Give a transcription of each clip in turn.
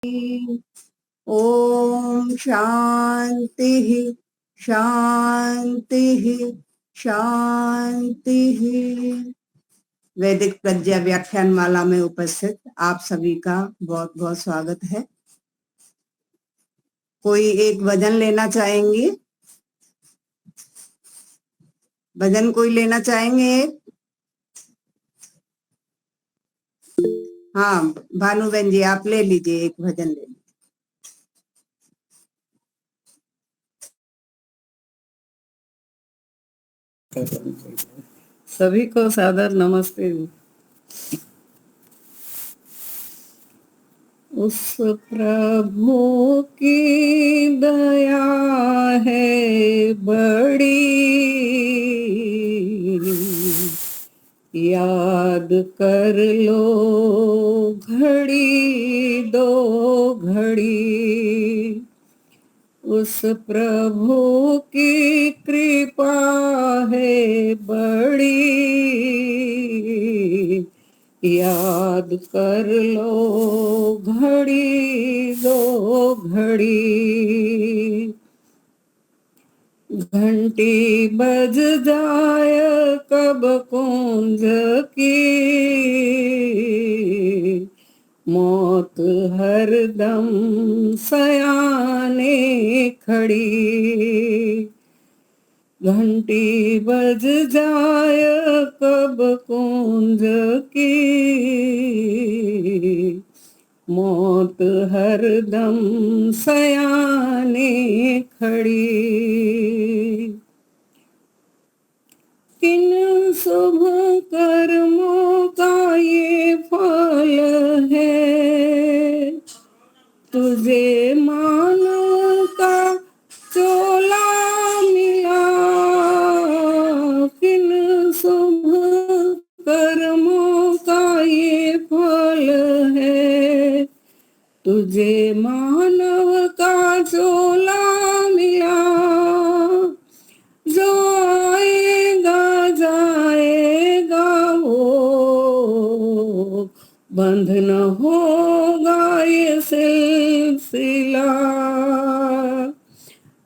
ओम शांति शांति शांति। वैदिक प्रज्ञा व्याख्यान माला में उपस्थित आप सभी का बहुत बहुत स्वागत है। कोई एक भजन लेना चाहेंगे? भजन कोई लेना चाहेंगे? हाँ, भानु बहन जी आप ले लीजिए, एक भजन ले लीजिए। सभी को सादर नमस्ते। उस प्रभु की दया है बड़ी, याद कर लो घड़ी दो घड़ी। उस प्रभु की कृपा है बड़ी, याद कर लो घड़ी दो घड़ी। घंटी बज जाए कब कुंज की, मौत हरदम सयाने खड़ी। घंटी बज जाए कब कुंज की, मौत हरदम सयाने खड़ी। किन शुभ कर्मों का ये फल है, तुझे मानव का चोला मिला। किन शुभ कर्मों का ये फल है, तुझे मानव का चोला मिला। जो आएगा जाएगा वो, बंध न होगा ये सिलसिला।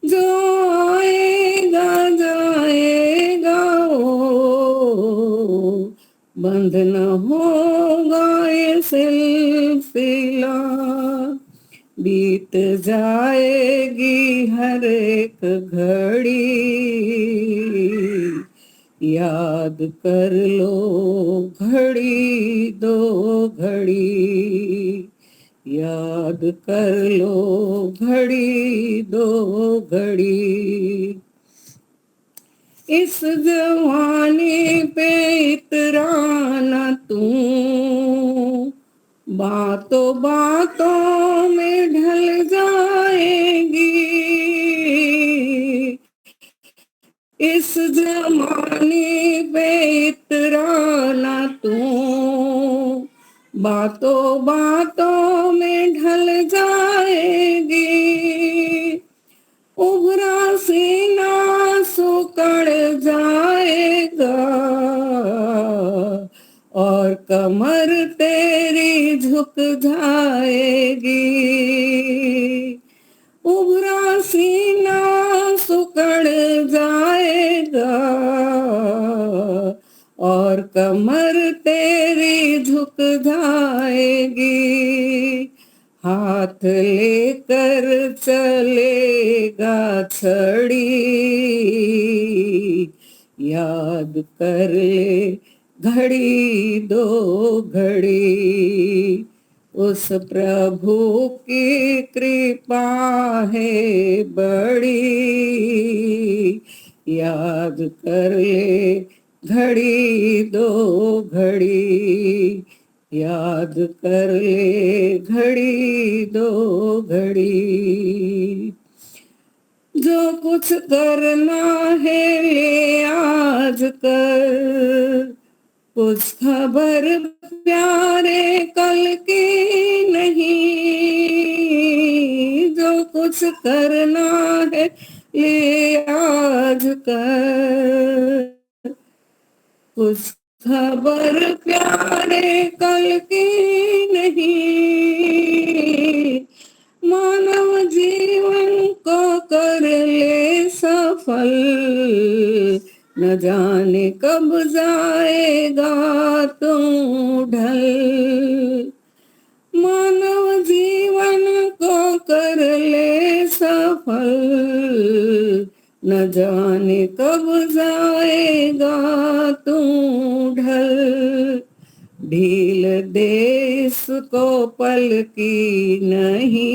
जो आएगा जाएगा वो, बंध न होगा ये सिलसिला। बीत जाएगी हर एक घड़ी, याद कर लो घड़ी दो घड़ी। याद कर लो घड़ी दो घड़ी। इस जवानी पे इतराना तू, बातों बातों में ढल जाएगी। इस जमाने पे इतराना तू, बातों बातों में ढल जाएगी। उभरा सीना सुकड़ जाएगा, और कमर तेरी झुक जाएगी। उभरा सीना सुकड़ जाएगा, और कमर तेरी झुक जाएगी। हाथ लेकर चलेगा छड़ी, याद कर ले घड़ी दो घड़ी। उस प्रभु की कृपा है बड़ी, याद कर ले घड़ी दो घड़ी। याद कर ले घड़ी दो घड़ी। जो कुछ करना है ले आज कर, कुछ खबर प्यारे कल की नहीं। जो कुछ करना है ले आज कर, कुछ खबर प्यारे कल की नहीं। तू ढल। मानव जीवन को कर ले सफल, न जाने कब जाएगा तू ढल। ढील देश को पल की नहीं,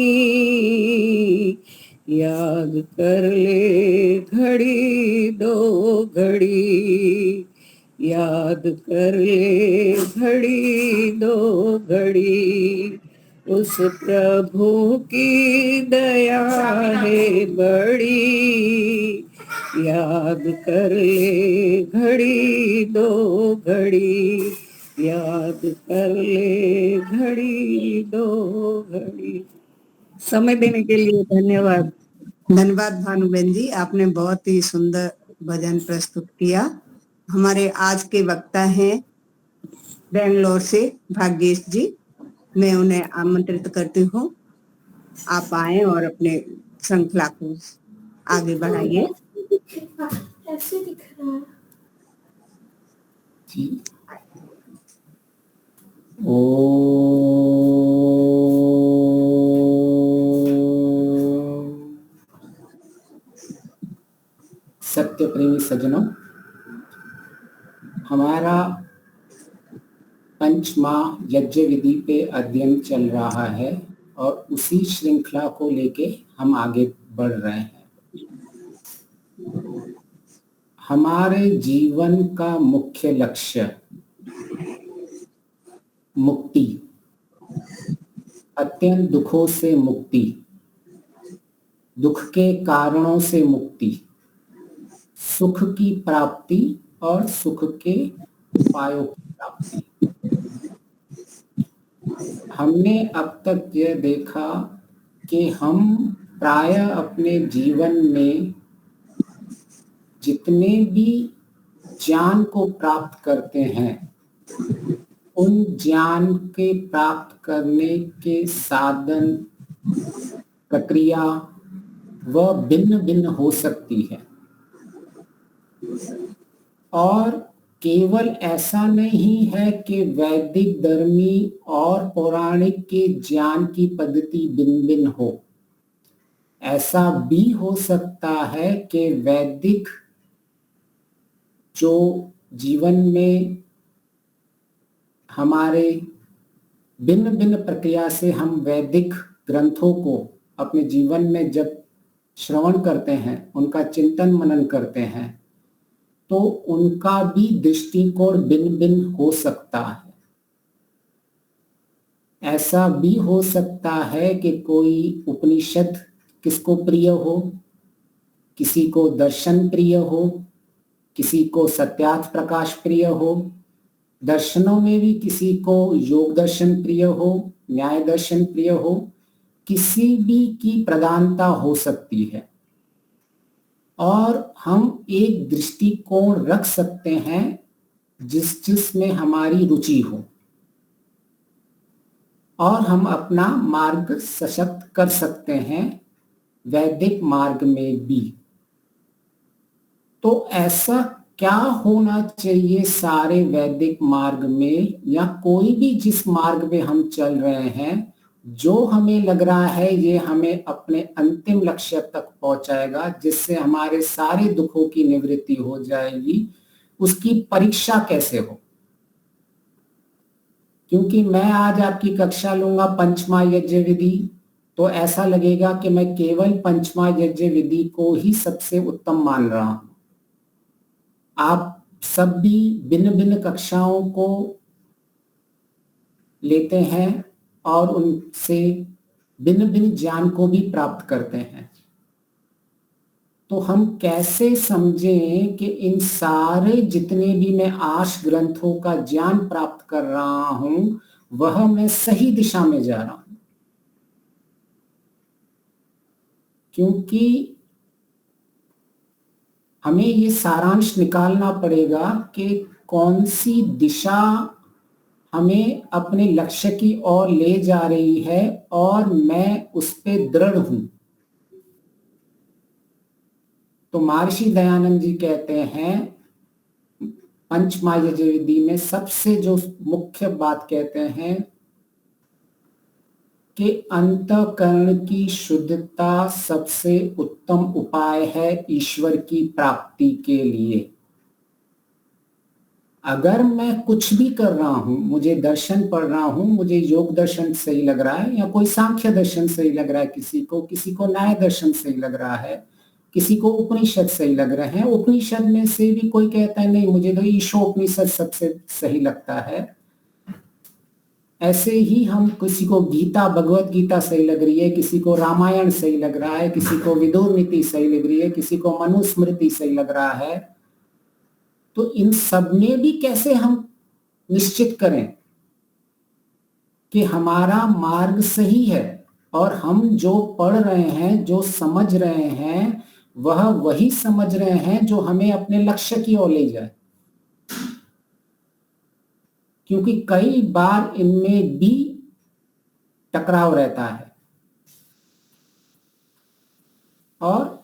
याद कर ले घड़ी दो घड़ी, याद कर ले घड़ी दो घड़ी। उस प्रभु की दया है बड़ी, याद कर ले घड़ी दो घड़ी, याद कर ले घड़ी दो घड़ी। समय देने के लिए धन्यवाद। धन्यवाद भानुबेन जी, आपने बहुत ही सुंदर भजन प्रस्तुत किया। हमारे आज के वक्ता हैं बेंगलोर से भाग्येश जी। मैं उन्हें आमंत्रित करती हूँ, आप आए और अपने श्रृंखला को आगे बढ़ाइए। ऐसे दिख रहा है जी। सत्य प्रेमी सज्जनों, हमारा पंचमाह यज्ञ विधि पे अध्ययन चल रहा है और उसी श्रृंखला को लेके हम आगे बढ़ रहे हैं। हमारे जीवन का मुख्य लक्ष्य मुक्ति, अत्यंत दुखों से मुक्ति, दुख के कारणों से मुक्ति, सुख की प्राप्ति और सुख के उपायों की प्राप्ति। हमने अब तक यह देखा कि हम प्रायः अपने जीवन में जितने भी ज्ञान को प्राप्त करते हैं, उन ज्ञान के प्राप्त करने के साधन, प्रक्रिया वह भिन्न भिन्न हो सकती है। और केवल ऐसा नहीं है कि वैदिक, धर्मी और पौराणिक के ज्ञान की पद्धति भिन्न भिन्न हो। ऐसा भी हो सकता है कि वैदिक जो जीवन में हमारे भिन्न भिन्न प्रक्रिया से हम वैदिक ग्रंथों को अपने जीवन में जब श्रवण करते हैं, उनका चिंतन मनन करते हैं, तो उनका भी दृष्टिकोण भिन्न भिन्न हो सकता है। ऐसा भी हो सकता है कि कोई उपनिषद किसको प्रिय हो, किसी को दर्शन प्रिय हो, किसी को सत्यार्थ प्रकाश प्रिय हो। दर्शनों में भी किसी को योग दर्शन प्रिय हो, न्याय दर्शन प्रिय हो, किसी भी की प्रधानता हो सकती है। और हम एक दृष्टिकोण रख सकते हैं जिसमें हमारी रुचि हो, और हम अपना मार्ग सशक्त कर सकते हैं वैदिक मार्ग में भी। तो ऐसा क्या होना चाहिए सारे वैदिक मार्ग में, या कोई भी जिस मार्ग में हम चल रहे हैं, जो हमें लग रहा है ये हमें अपने अंतिम लक्ष्य तक पहुंचाएगा, जिससे हमारे सारे दुखों की निवृत्ति हो जाएगी, उसकी परीक्षा कैसे हो। क्योंकि मैं आज आपकी कक्षा लूंगा पंचमा यज्ञ विधि, तो ऐसा लगेगा कि मैं केवल पंचमा यज्ञ विधि को ही सबसे उत्तम मान रहा हूं। आप सब भी भिन्न भिन्न कक्षाओं को लेते हैं और उनसे भिन्न भिन्न ज्ञान को भी प्राप्त करते हैं। तो हम कैसे समझें कि इन सारे जितने भी मैं आर्ष ग्रंथों का ज्ञान प्राप्त कर रहा हूं, वह मैं सही दिशा में जा रहा हूं। क्योंकि हमें ये सारांश निकालना पड़ेगा कि कौन सी दिशा हमें अपने लक्ष्य की ओर ले जा रही है और मैं उस पे दृढ़ हूं। तो महर्षि दयानंद जी कहते हैं, पंचमहायज्ञ विधि में सबसे जो मुख्य बात कहते हैं कि अंतःकरण की शुद्धता सबसे उत्तम उपाय है ईश्वर की प्राप्ति के लिए। अगर मैं कुछ भी कर रहा हूं, मुझे दर्शन पढ़ रहा हूं, मुझे योग दर्शन सही लग रहा है या कोई सांख्य दर्शन सही लग रहा है, किसी को न्याय दर्शन सही लग रहा है, किसी को उपनिषद सही लग रहे हैं, उपनिषद में से भी कोई कहता है नहीं मुझे तो ईशोपनिषद सबसे सही लगता है। ऐसे ही हम किसी को गीता भगवत गीता सही लग रही है, किसी को रामायण सही लग रहा है, किसी को विदुर नीति सही लग रही है, किसी को मनुस्मृति सही लग रहा है। तो इन सब में भी कैसे हम निश्चित करें कि हमारा मार्ग सही है और हम जो पढ़ रहे हैं, जो समझ रहे हैं, वह वही समझ रहे हैं जो हमें अपने लक्ष्य की ओर ले जाए। क्योंकि कई बार इनमें भी टकराव रहता है और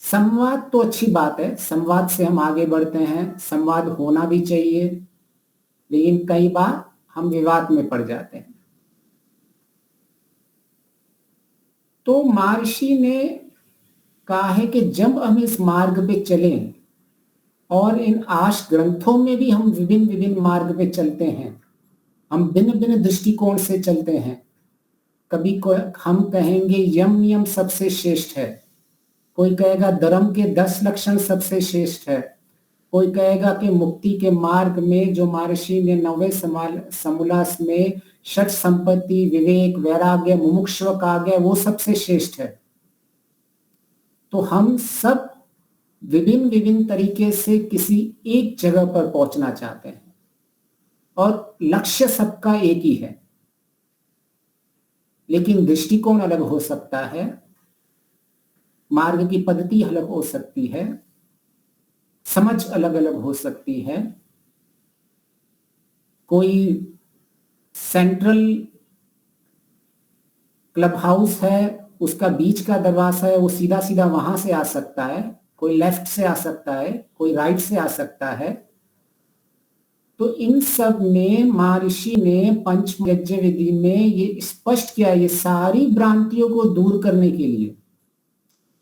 संवाद तो अच्छी बात है, संवाद से हम आगे बढ़ते हैं, संवाद होना भी चाहिए, लेकिन कई बार हम विवाद में पड़ जाते हैं। तो महर्षि ने कहा है कि जब हम इस मार्ग पे चलें, और इन आश ग्रंथों में भी हम विभिन्न विभिन्न मार्ग पे चलते हैं, हम भिन्न भिन्न दृष्टिकोण से चलते हैं। कभी हम कहेंगे यम नियम सबसे श्रेष्ठ है, कोई कहेगा धर्म के 10 लक्षण सबसे श्रेष्ठ है, कोई कहेगा कि मुक्ति के मार्ग में जो महर्षि ने 9वें समोल्लास में षट संपत्ति, विवेक, वैराग्य, मुमुक्षुत्व कहा गया वो सबसे श्रेष्ठ है। तो हम सब विभिन्न विभिन्न तरीके से किसी एक जगह पर पहुंचना चाहते हैं और लक्ष्य सबका एक ही है, लेकिन दृष्टिकोण अलग हो सकता है, मार्ग की पद्धति अलग हो सकती है, समझ अलग अलग हो सकती है। कोई सेंट्रल क्लब हाउस है, उसका बीच का दरवाजा है, वो सीधा सीधा वहां से आ सकता है, कोई लेफ्ट से आ सकता है, कोई राइट से आ सकता है। तो इन सब में महर्षि ने पंचमयज्ञ विधि में ये स्पष्ट किया, ये सारी भ्रांतियों को दूर करने के लिए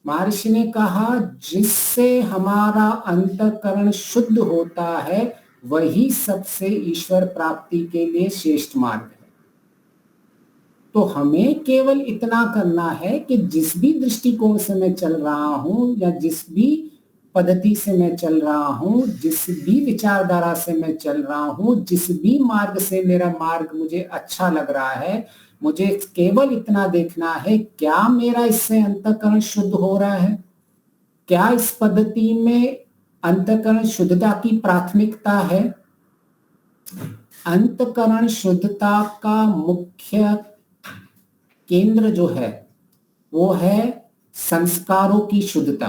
महर्षि ने कहा जिससे हमारा अंतःकरण शुद्ध होता है वही सबसे ईश्वर प्राप्ति के लिए श्रेष्ठ मार्ग है। तो हमें केवल इतना करना है कि जिस भी दृष्टिकोण से मैं चल रहा हूं या जिस भी पद्धति से मैं चल रहा हूं, जिस भी विचारधारा से मैं चल रहा हूं, जिस भी मार्ग से मेरा मार्ग मुझे अच्छा लग रहा है, मुझे केवल इतना देखना है क्या मेरा इससे अंतःकरण शुद्ध हो रहा है, क्या इस पद्धति में अंतःकरण शुद्धता की प्राथमिकता है। अंतःकरण शुद्धता का मुख्य केंद्र जो है वो है संस्कारों की शुद्धता।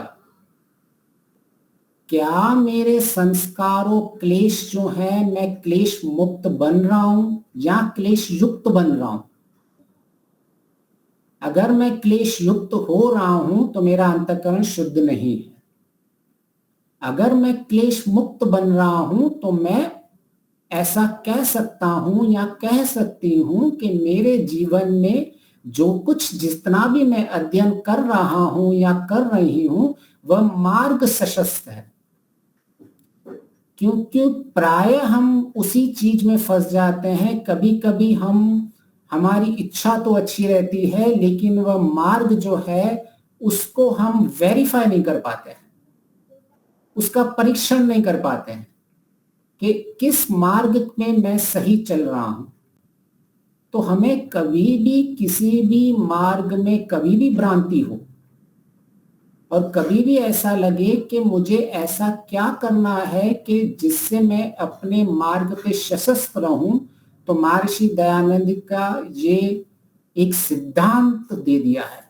क्या मेरे संस्कारों क्लेश जो है, मैं क्लेश मुक्त बन रहा हूं या क्लेश युक्त बन रहा हूं। अगर मैं क्लेश युक्त हो रहा हूं तो मेरा अंतःकरण शुद्ध नहीं है। अगर मैं क्लेश मुक्त बन रहा हूं तो मैं ऐसा कह सकता हूं या कह सकती हूं कि मेरे जीवन में जो कुछ जितना भी मैं अध्ययन कर रहा हूं या कर रही हूं वह मार्ग सशस्त है। क्योंकि प्राय हम उसी चीज में फंस जाते हैं, कभी कभी हमारी इच्छा तो अच्छी रहती है लेकिन वह मार्ग जो है उसको हम वेरीफाई नहीं कर पाते हैं, उसका परीक्षण नहीं कर पाते हैं कि किस मार्ग में मैं सही चल रहा हूं। तो हमें कभी भी किसी भी मार्ग में कभी भी भ्रांति हो और कभी भी ऐसा लगे कि मुझे ऐसा क्या करना है कि जिससे मैं अपने मार्ग पे सशक्त रहूं, तो महर्षि दयानंद का ये एक सिद्धांत दे दिया है।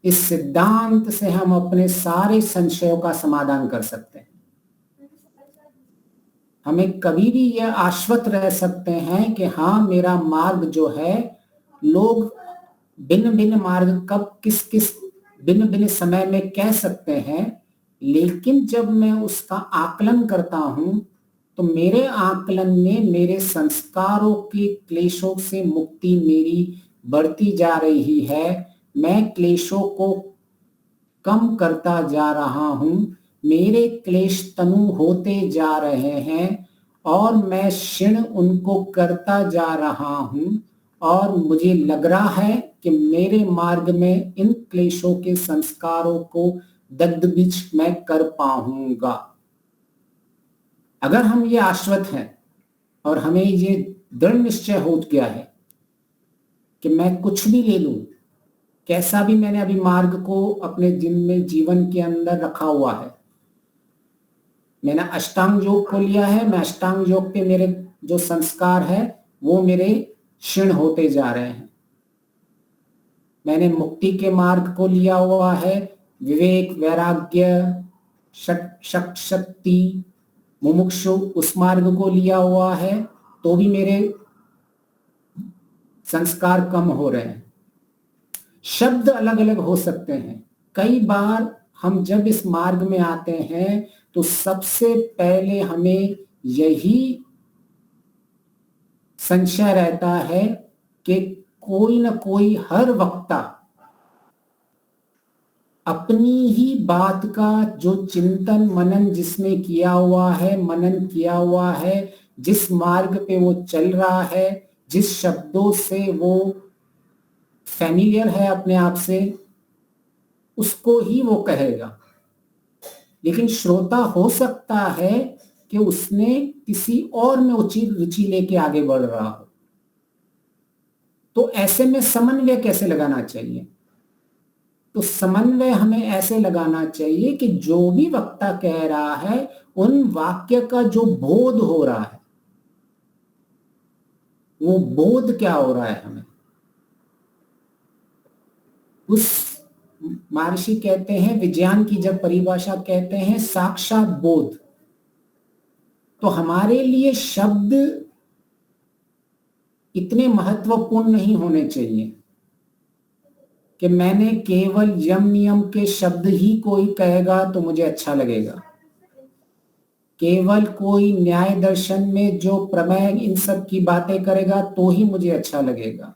इस सिद्धांत से हम अपने सारे संशयों का समाधान कर सकते हैं। हमें कभी भी यह आश्वस्त रह सकते हैं कि हाँ मेरा मार्ग जो है, लोग भिन्न भिन्न मार्ग कब किस किस भिन्न भिन्न समय में कह सकते हैं, लेकिन जब मैं उसका आकलन करता हूं तो मेरे आकलन में मेरे संस्कारों के क्लेशों से मुक्ति मेरी बढ़ती जा रही है। मैं क्लेशों को कम करता जा रहा हूं, मेरे क्लेश तनु होते जा रहे हैं और मैं क्षीण उनको करता जा रहा हूं और मुझे लग रहा है कि मेरे मार्ग में इन क्लेशों के संस्कारों को दग्धबीज मैं कर पाऊंगा। अगर हम ये आश्वत हैं और हमें ये दृढ़ निश्चय हो गया है कि मैं कुछ भी ले लूं, कैसा भी मैंने अभी मार्ग को अपने जीवन के अंदर रखा हुआ है, मैंने अष्टांग योग को लिया है, मैं अष्टांग योग पे मेरे जो संस्कार है वो मेरे क्षीण होते जा रहे हैं। मैंने मुक्ति के मार्ग को लिया हुआ है, विवेक, वैराग्य, शक्ति, मुमुक्षु उस मार्ग को लिया हुआ है, तो भी मेरे संस्कार कम हो रहे हैं। शब्द अलग अलग हो सकते हैं। कई बार हम जब इस मार्ग में आते हैं तो सबसे पहले हमें यही संशय रहता है कि कोई न कोई हर वक्ता अपनी ही बात का जो चिंतन मनन जिसने किया हुआ है, मनन किया हुआ है, जिस मार्ग पे वो चल रहा है, जिस शब्दों से वो फैमिलियर है अपने आप से, उसको ही वो कहेगा। लेकिन श्रोता हो सकता है कि उसने किसी और में उचित रुचि लेके आगे बढ़ रहा हो। तो ऐसे में समन्वय कैसे लगाना चाहिए? तो समन्वय हमें ऐसे लगाना चाहिए कि जो भी वक्ता कह रहा है उन वाक्य का जो बोध हो रहा है, वो बोध क्या हो रहा है हमें, उस महर्षि कहते हैं, विज्ञान की जब परिभाषा कहते हैं साक्षात बोध। तो हमारे लिए शब्द इतने महत्वपूर्ण नहीं होने चाहिए कि मैंने केवल यम नियम के शब्द ही कोई कहेगा तो मुझे अच्छा लगेगा, केवल कोई न्याय दर्शन में जो प्रमेय इन सब की बातें करेगा तो ही मुझे अच्छा लगेगा,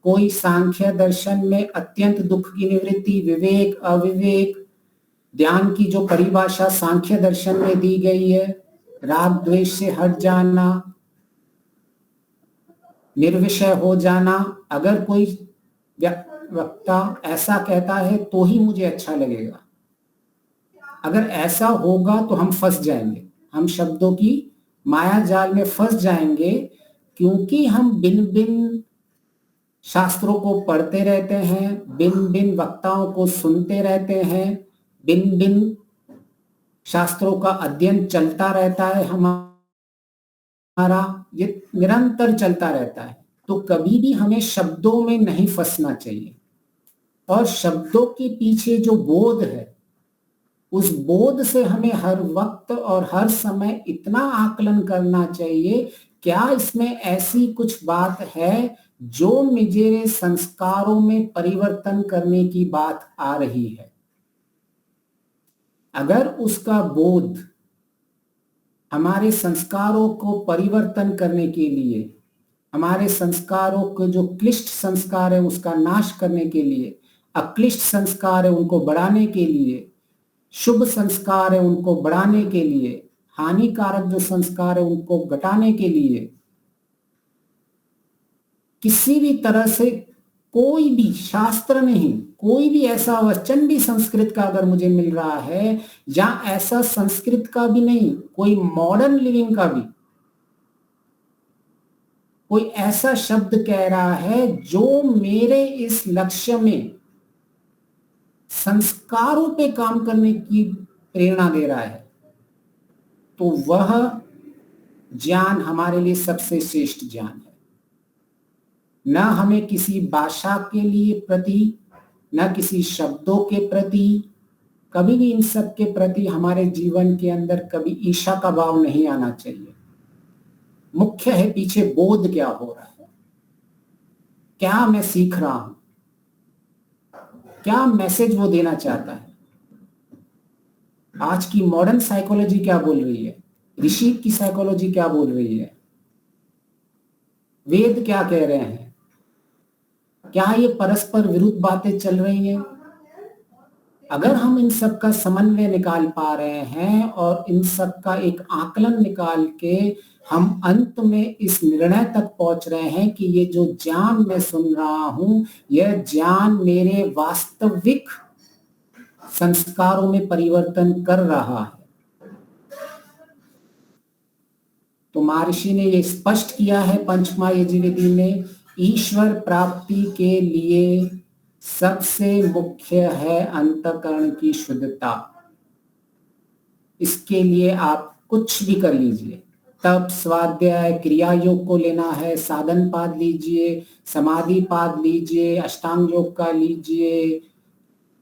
कोई सांख्य दर्शन में अत्यंत दुख की निवृत्ति, विवेक, अविवेक, ध्यान की जो परिभाषा सांख्य दर्शन में दी गई है, राग द्वेष से हट जाना, निर्विषय हो जाना, अगर कोई वक्ता ऐसा कहता है तो ही मुझे अच्छा लगेगा। अगर ऐसा होगा तो हम फंस जाएंगे, हम शब्दों की माया जाल में फंस जाएंगे, क्योंकि हम बिन बिन शास्त्रों को पढ़ते रहते हैं, बिन बिन वक्ताओं को सुनते रहते हैं, बिन बिन शास्त्रों का अध्ययन चलता रहता है, हमारा ये निरंतर चलता रहता है। तो कभी भी हमें शब्दों में नहीं फंसना चाहिए और शब्दों के पीछे जो बोध है उस बोध से हमें हर वक्त और हर समय इतना आकलन करना चाहिए, क्या इसमें ऐसी कुछ बात है जो मेरे संस्कारों में परिवर्तन करने की बात आ रही है। अगर उसका बोध हमारे संस्कारों को परिवर्तन करने के लिए, हमारे संस्कारों के जो क्लिष्ट संस्कार है उसका नाश करने के लिए, अक्लिष्ट संस्कार है उनको बढ़ाने के लिए, शुभ संस्कार है उनको बढ़ाने के लिए, हानिकारक जो संस्कार है उनको घटाने के लिए, किसी भी तरह से कोई भी शास्त्र नहीं, कोई भी ऐसा वचन भी संस्कृत का अगर मुझे मिल रहा है, या ऐसा संस्कृत का भी नहीं, कोई मॉडर्न लिविंग का भी कोई ऐसा शब्द कह रहा है जो मेरे इस लक्ष्य में संस्कारों पे काम करने की प्रेरणा दे रहा है, तो वह ज्ञान हमारे लिए सबसे श्रेष्ठ ज्ञान है। न हमें किसी भाषा के लिए प्रति, न किसी शब्दों के प्रति, कभी भी इन सब के प्रति हमारे जीवन के अंदर कभी ईर्ष्या का भाव नहीं आना चाहिए। मुख्य है पीछे बोध क्या हो रहा है, क्या मैं सीख रहा हूं, क्या मैसेज वो देना चाहता है। आज की मॉडर्न साइकोलॉजी क्या बोल रही है, ऋषि की साइकोलॉजी क्या बोल रही है, वेद क्या कह रहे हैं, क्या ये परस्पर विरुद्ध बातें चल रही हैं? अगर हम इन सब का समन्वय निकाल पा रहे हैं और इन सब का एक आकलन निकाल के हम अंत में इस निर्णय तक पहुंच रहे हैं कि ये जो ज्ञान मैं सुन रहा हूं, यह ज्ञान मेरे वास्तविक संस्कारों में परिवर्तन कर रहा है, तो महर्षि ने ये स्पष्ट किया है पंचमा यजुर्वेदी में, ईश्वर प्राप्ति के लिए सबसे मुख्य है अंतःकरण की शुद्धता। इसके लिए आप कुछ भी कर लीजिए, तप, स्वाध्याय, क्रिया योग को लेना है, साधन पाद लीजिए, समाधि पाद लीजिए, अष्टांग योग का लीजिए,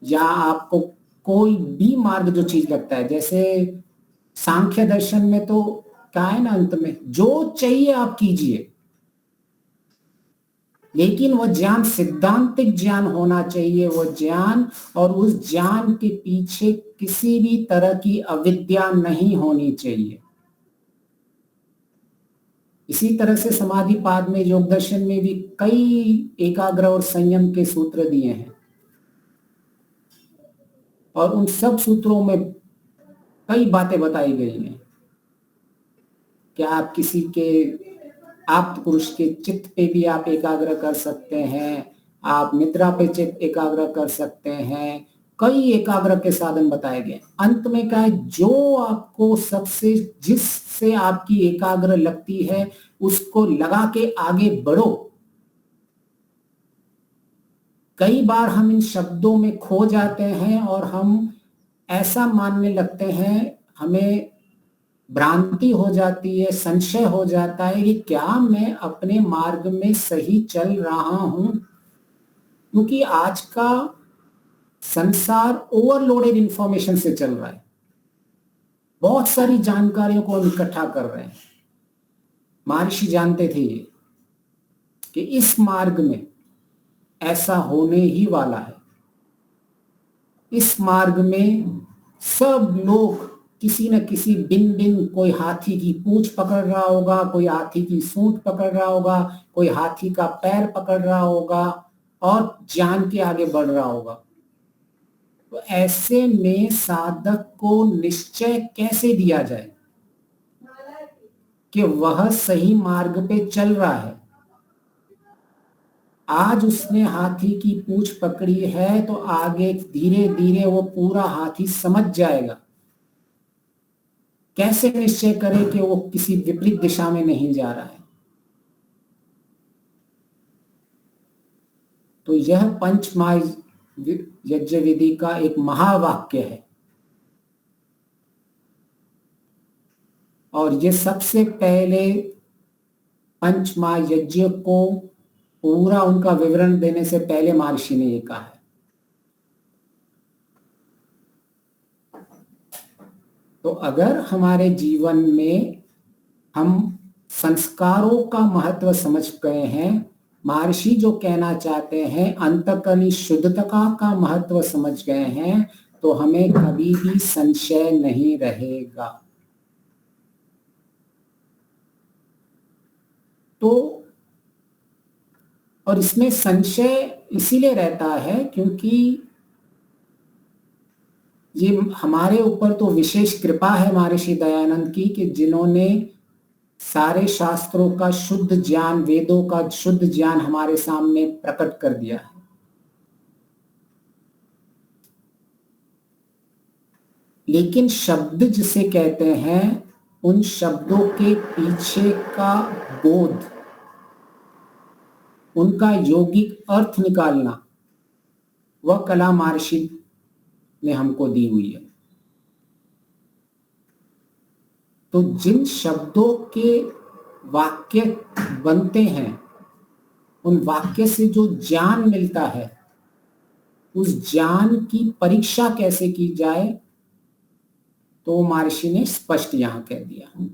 या आपको कोई भी मार्ग जो चीज लगता है, जैसे सांख्य दर्शन में तो क्या है ना, अंत में जो चाहिए आप कीजिए, लेकिन वह ज्ञान सिद्धांतिक ज्ञान होना चाहिए, वह ज्ञान, और उस ज्ञान के पीछे किसी भी तरह की अविद्या नहीं होनी चाहिए। इसी तरह से समाधि पाद में, योग दर्शन में भी कई एकाग्र और संयम के सूत्र दिए हैं, और उन सब सूत्रों में कई बातें बताई गई हैं कि आप किसी के आप्त पुरुष के चित्त पे भी आप एकाग्र कर सकते हैं, आप निद्रा पे चित्त एकाग्र कर सकते हैं, कई एकाग्र के साधन बताए गए। अंत में क्या है, जो आपको सबसे, जिससे आपकी एकाग्र लगती है उसको लगा के आगे बढ़ो। कई बार हम इन शब्दों में खो जाते हैं और हम ऐसा मानने लगते हैं, हमें भ्रांति हो जाती है, संशय हो जाता है कि क्या मैं अपने मार्ग में सही चल रहा हूं, क्योंकि आज का संसार ओवरलोडेड इंफॉर्मेशन से चल रहा है, बहुत सारी जानकारियों को हम इकट्ठा कर रहे हैं। महर्षि जानते थे ये कि इस मार्ग में ऐसा होने ही वाला है, इस मार्ग में सब लोग किसी न किसी बिन बिन, कोई हाथी की पूंछ पकड़ रहा होगा, कोई हाथी की सूंड पकड़ रहा होगा, कोई हाथी का पैर पकड़ रहा होगा और ज्ञान के आगे बढ़ रहा होगा। तो ऐसे में साधक को निश्चय कैसे दिया जाए कि वह सही मार्ग पे चल रहा है? आज उसने हाथी की पूंछ पकड़ी है तो आगे धीरे धीरे वो पूरा हाथी समझ जाएगा। कैसे निश्चय करे कि वो किसी विपरीत दिशा में नहीं जा रहा है? तो यह पंचमा यज्ञ विधि का एक महावाक्य है, और ये सबसे पहले पंचमा यज्ञ को पूरा उनका विवरण देने से पहले महर्षि ने ये कहा है। तो अगर हमारे जीवन में हम संस्कारों का महत्व समझ गए हैं, महर्षि जो कहना चाहते हैं अंतःकरणी शुद्धता का महत्व समझ गए हैं, तो हमें कभी भी संशय नहीं रहेगा। तो और इसमें संशय इसीलिए रहता है क्योंकि ये हमारे ऊपर तो विशेष कृपा है महर्षि दयानंद की, कि जिन्होंने सारे शास्त्रों का शुद्ध ज्ञान, वेदों का शुद्ध ज्ञान हमारे सामने प्रकट कर दिया है। लेकिन शब्द जिसे कहते हैं, उन शब्दों के पीछे का बोध, उनका यौगिक अर्थ निकालना, वह कला महर्षि ने हमको दी हुई है। तो जिन शब्दों के वाक्य बनते हैं, उन वाक्य से जो ज्ञान मिलता है, उस ज्ञान की परीक्षा कैसे की जाए, तो महर्षि ने स्पष्ट यहां कह दिया।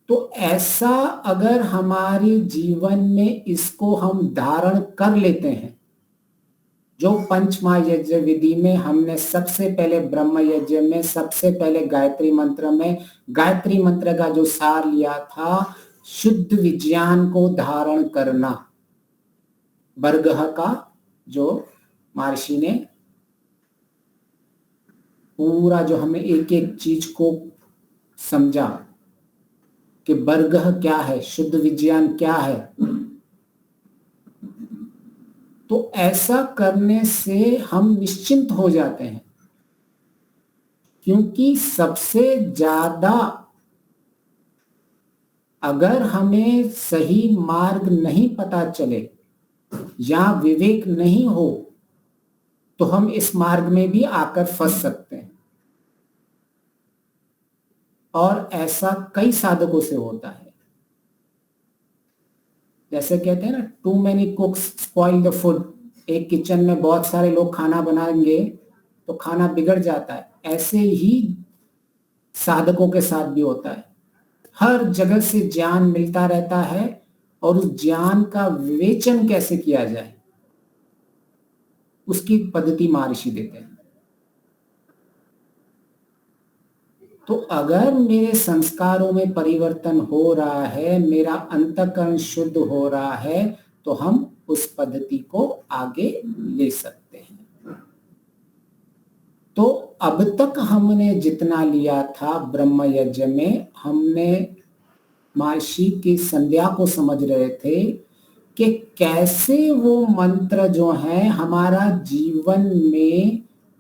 तो ऐसा अगर हमारे जीवन में इसको हम धारण कर लेते हैं, जो पंच महायज्ञ विधि में हमने सबसे पहले ब्रह्म यज्ञ में सबसे पहले गायत्री मंत्र में गायत्री मंत्र का जो सार लिया था, शुद्ध विज्ञान को धारण करना, बर्गह का जो महर्षि ने पूरा जो हमें एक एक चीज को समझा कि बर्गह क्या है, शुद्ध विज्ञान क्या है। तो ऐसा करने से हम निश्चिंत हो जाते हैं, क्योंकि सबसे ज्यादा अगर हमें सही मार्ग नहीं पता चले या विवेक नहीं हो तो हम इस मार्ग में भी आकर फंस सकते हैं। और ऐसा कई साधकों से होता है। जैसे कहते हैं ना, too many cooks spoil the food. एक किचन में बहुत सारे लोग खाना बनाएंगे तो खाना बिगड़ जाता है। ऐसे ही साधकों के साथ भी होता है। हर जगह से ज्ञान मिलता रहता है और उस ज्ञान का विवेचन कैसे किया जाए उसकी पद्धति महर्षि देते हैं। तो अगर मेरे संस्कारों में परिवर्तन हो रहा है, मेरा अंतःकरण शुद्ध हो रहा है, तो हम उस पद्धति को आगे ले सकते हैं। तो अब तक हमने जितना लिया था ब्रह्म यज्ञ में, हमने महर्षि की संध्या को समझ रहे थे कि कैसे वो मंत्र जो है हमारा जीवन में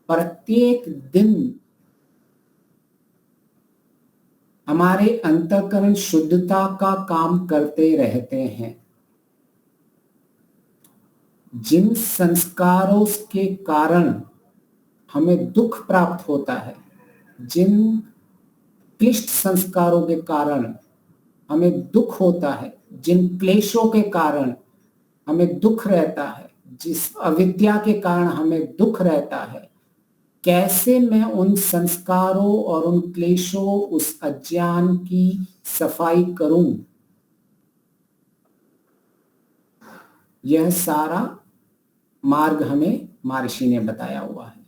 प्रत्येक दिन हमारे अंतःकरण शुद्धता का काम करते रहते हैं। जिन संस्कारों के कारण हमें दुख प्राप्त होता है, जिन क्लिष्ट संस्कारों के कारण हमें दुख होता है, जिन क्लेशों के कारण हमें दुख रहता है, जिस अविद्या के कारण हमें दुख रहता है, कैसे मैं उन संस्कारों और उन क्लेशों, उस अज्ञान की सफाई करूं, यह सारा मार्ग हमें महर्षि ने बताया हुआ है।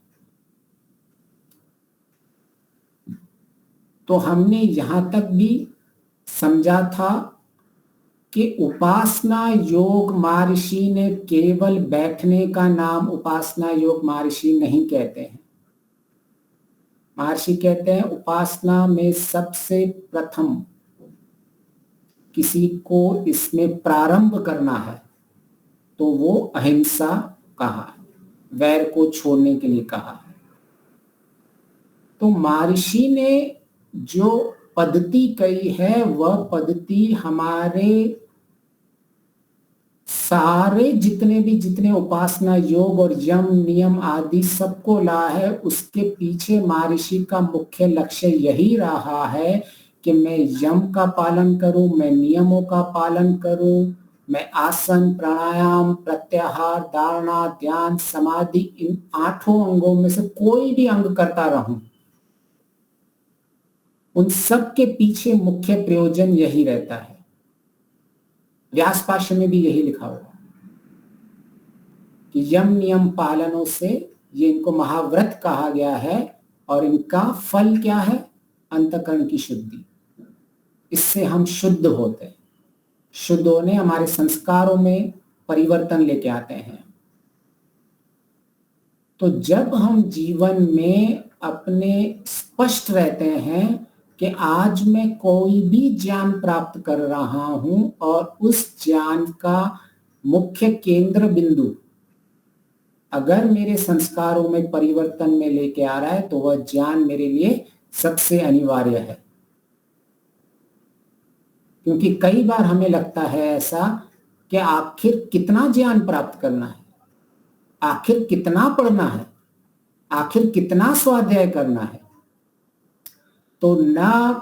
तो हमने यहां तक भी समझा था कि उपासना योग महर्षि ने केवल बैठने का नाम उपासना योग महर्षि नहीं कहते हैं। महर्षि कहते हैं उपासना में सबसे प्रथम किसी को इसमें प्रारंभ करना है तो वो अहिंसा कहा है, वैर को छोड़ने के लिए कहा है। तो महर्षि ने जो पद्धति कही है वह पद्धति हमारे सारे जितने उपासना योग और यम नियम आदि सबको ला है। उसके पीछे महर्षि का मुख्य लक्ष्य यही रहा है कि मैं यम का पालन करूं, मैं नियमों का पालन करूं, मैं आसन प्राणायाम प्रत्याहार धारणा ध्यान समाधि इन 8 अंगों में से कोई भी अंग करता रहूं। उन सब के पीछे मुख्य प्रयोजन यही रहता है। व्यासपाश में भी यही लिखा हुआ कि यम नियम पालनों से ये इनको महाव्रत कहा गया है और इनका फल क्या है? अंतःकरण की शुद्धि। इससे हम शुद्ध होते हैं। शुद्ध होने हमारे संस्कारों में परिवर्तन लेके आते हैं। तो जब हम जीवन में अपने स्पष्ट रहते हैं कि आज मैं कोई भी ज्ञान प्राप्त कर रहा हूं और उस ज्ञान का मुख्य केंद्र बिंदु अगर मेरे संस्कारों में परिवर्तन में लेके आ रहा है तो वह ज्ञान मेरे लिए सबसे अनिवार्य है। क्योंकि कई बार हमें लगता है ऐसा कि आखिर कितना ज्ञान प्राप्त करना है, आखिर कितना पढ़ना है, आखिर कितना स्वाध्याय करना है। तो न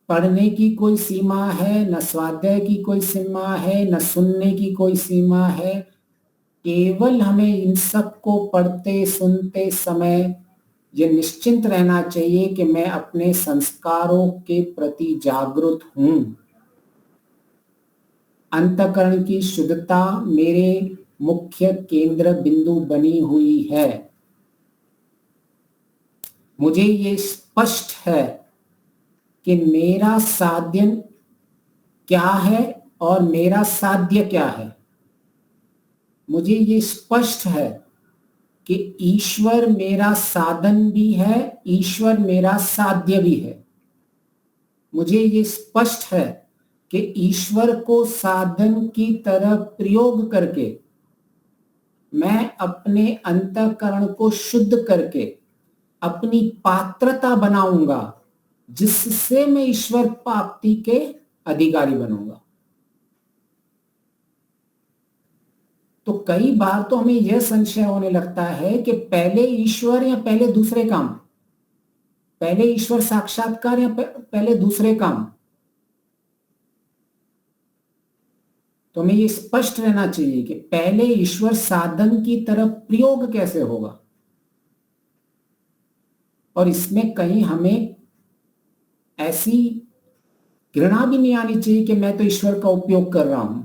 पढ़ने की कोई सीमा है, न स्वाध्याय की कोई सीमा है, न सुनने की कोई सीमा है। केवल हमें इन सब को पढ़ते सुनते समय ये निश्चिंत रहना चाहिए कि मैं अपने संस्कारों के प्रति जागरूक हूं। अंतःकरण की शुद्धता मेरे मुख्य केंद्र बिंदु बनी हुई है। मुझे ये स्पष्ट है कि मेरा साधन क्या है और मेरा साध्य क्या है। मुझे ये स्पष्ट है कि ईश्वर मेरा साधन भी है, ईश्वर मेरा साध्य भी है। मुझे ये स्पष्ट है कि ईश्वर को साधन की तरह प्रयोग करके मैं अपने अंतःकरण को शुद्ध करके अपनी पात्रता बनाऊंगा, जिससे मैं ईश्वर प्राप्ति के अधिकारी बनूंगा। तो कई बार तो हमें यह संशय होने लगता है कि पहले ईश्वर या पहले दूसरे काम, पहले ईश्वर साक्षात्कार या पहले दूसरे काम। तो हमें ये स्पष्ट रहना चाहिए कि पहले ईश्वर साधन की तरफ प्रयोग कैसे होगा, और इसमें कहीं हमें ऐसी घृणा भी नहीं आनी चाहिए कि मैं तो ईश्वर का उपयोग कर रहा हूं,